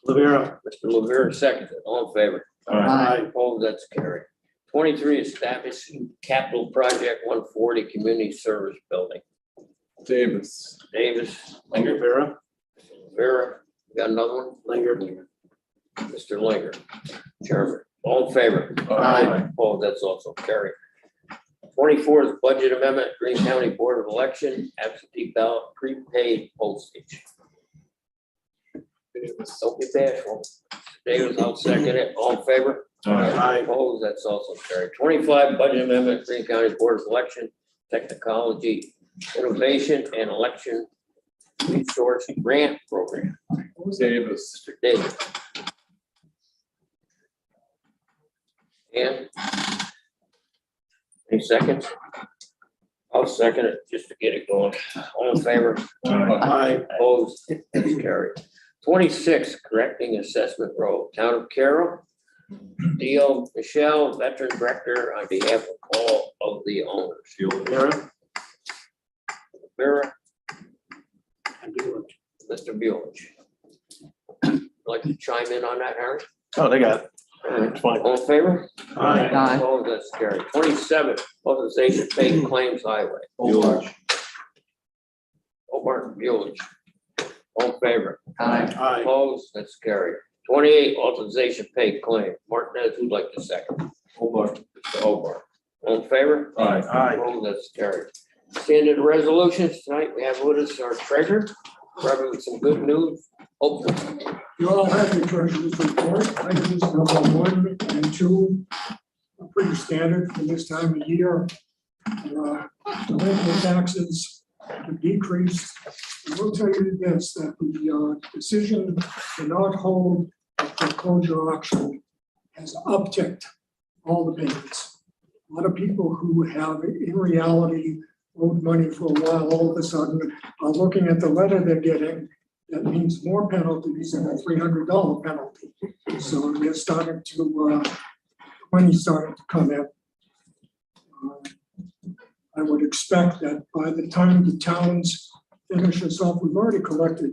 Rivera. Mr. Lavere seconds it, all in favor? Aye. Opposed, that's carried. 23, establishing capital project 140 community service building. Davis. Davis, Rivera. Vera, got another one? Linger. Mr. Linger, Chairman, all in favor? Aye. Opposed, that's also carried. 24 is budget amendment, Greene County Board of Election, absentee ballot, prepaid postage. Davis. Don't be bashful. Davis, I'll second it, all in favor? Aye. Opposed, that's also carried. 25, budget amendment, Greene County Board of Election, technology, innovation, and election resource grant program. Davis. Mr. Davis. And any seconds? I'll second it just to get it going. All in favor? Aye. Opposed? That's carried. 26, correcting assessment road, Town of Carroll. D.O. Michelle, Veteran Director, on behalf of all of the owners. Rivera. Vera. Mr. Buelich. Like to chime in on that, Harry? Oh, they got it. It's fine. All in favor? Aye. Aye. Opposed, that's carried. 27, authorization paid claims highway. Bueller. Hobart, Buelich. All in favor? Aye. Aye. Opposed, that's carried. 28, authorization paid claim. Martinez, who'd like to second? Hobart. Mr. Hobart. All in favor? Aye. Aye. Opposed, that's carried. Standard resolutions, tonight we have with us our treasurer, probably with some good news, hopefully. You all have your treasurer's report. Items number 1 and 2 are pretty standard for this time of year. Delinquent taxes have decreased. I will tell you this, that the decision to not hold a foreclosure auction has upticked all the payments. A lot of people who have in reality owed money for a while, all of a sudden are looking at the letter they're getting. That means more penalties and a $300 penalty. So they're starting to, money starting to come in. I would expect that by the time the towns finish us off, we've already collected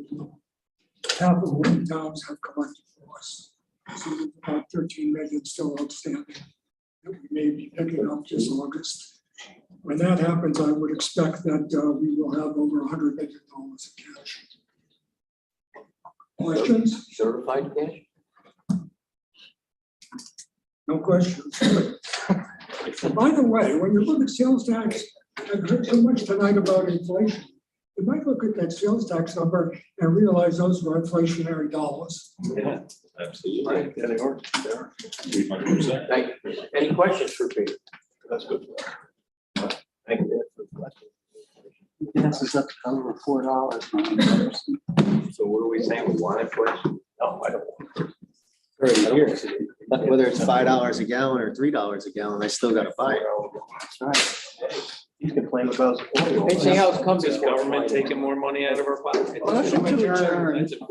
half of what the towns have collected for us. So there's about 13 million still outstanding that we may be picking up this August. When that happens, I would expect that we will have over $100 million in cash. Questions? Certified cash? No questions. By the way, when you look at sales tax, I've heard so much tonight about inflation. You might look at that sales tax number and realize those were inflationary dollars. Yeah, absolutely. Yeah, they are. 300%. Thank you. Any questions for Peter? That's good. Thank you. Gas is up to over $4. So what are we saying? We want inflation? No, I don't. Years. Whether it's $5 a gallon or $3 a gallon, I still gotta buy it. That's right. You can complain about. Anything else comes Is before government Friday? taking more money out of our pocket? Motion to adjourn.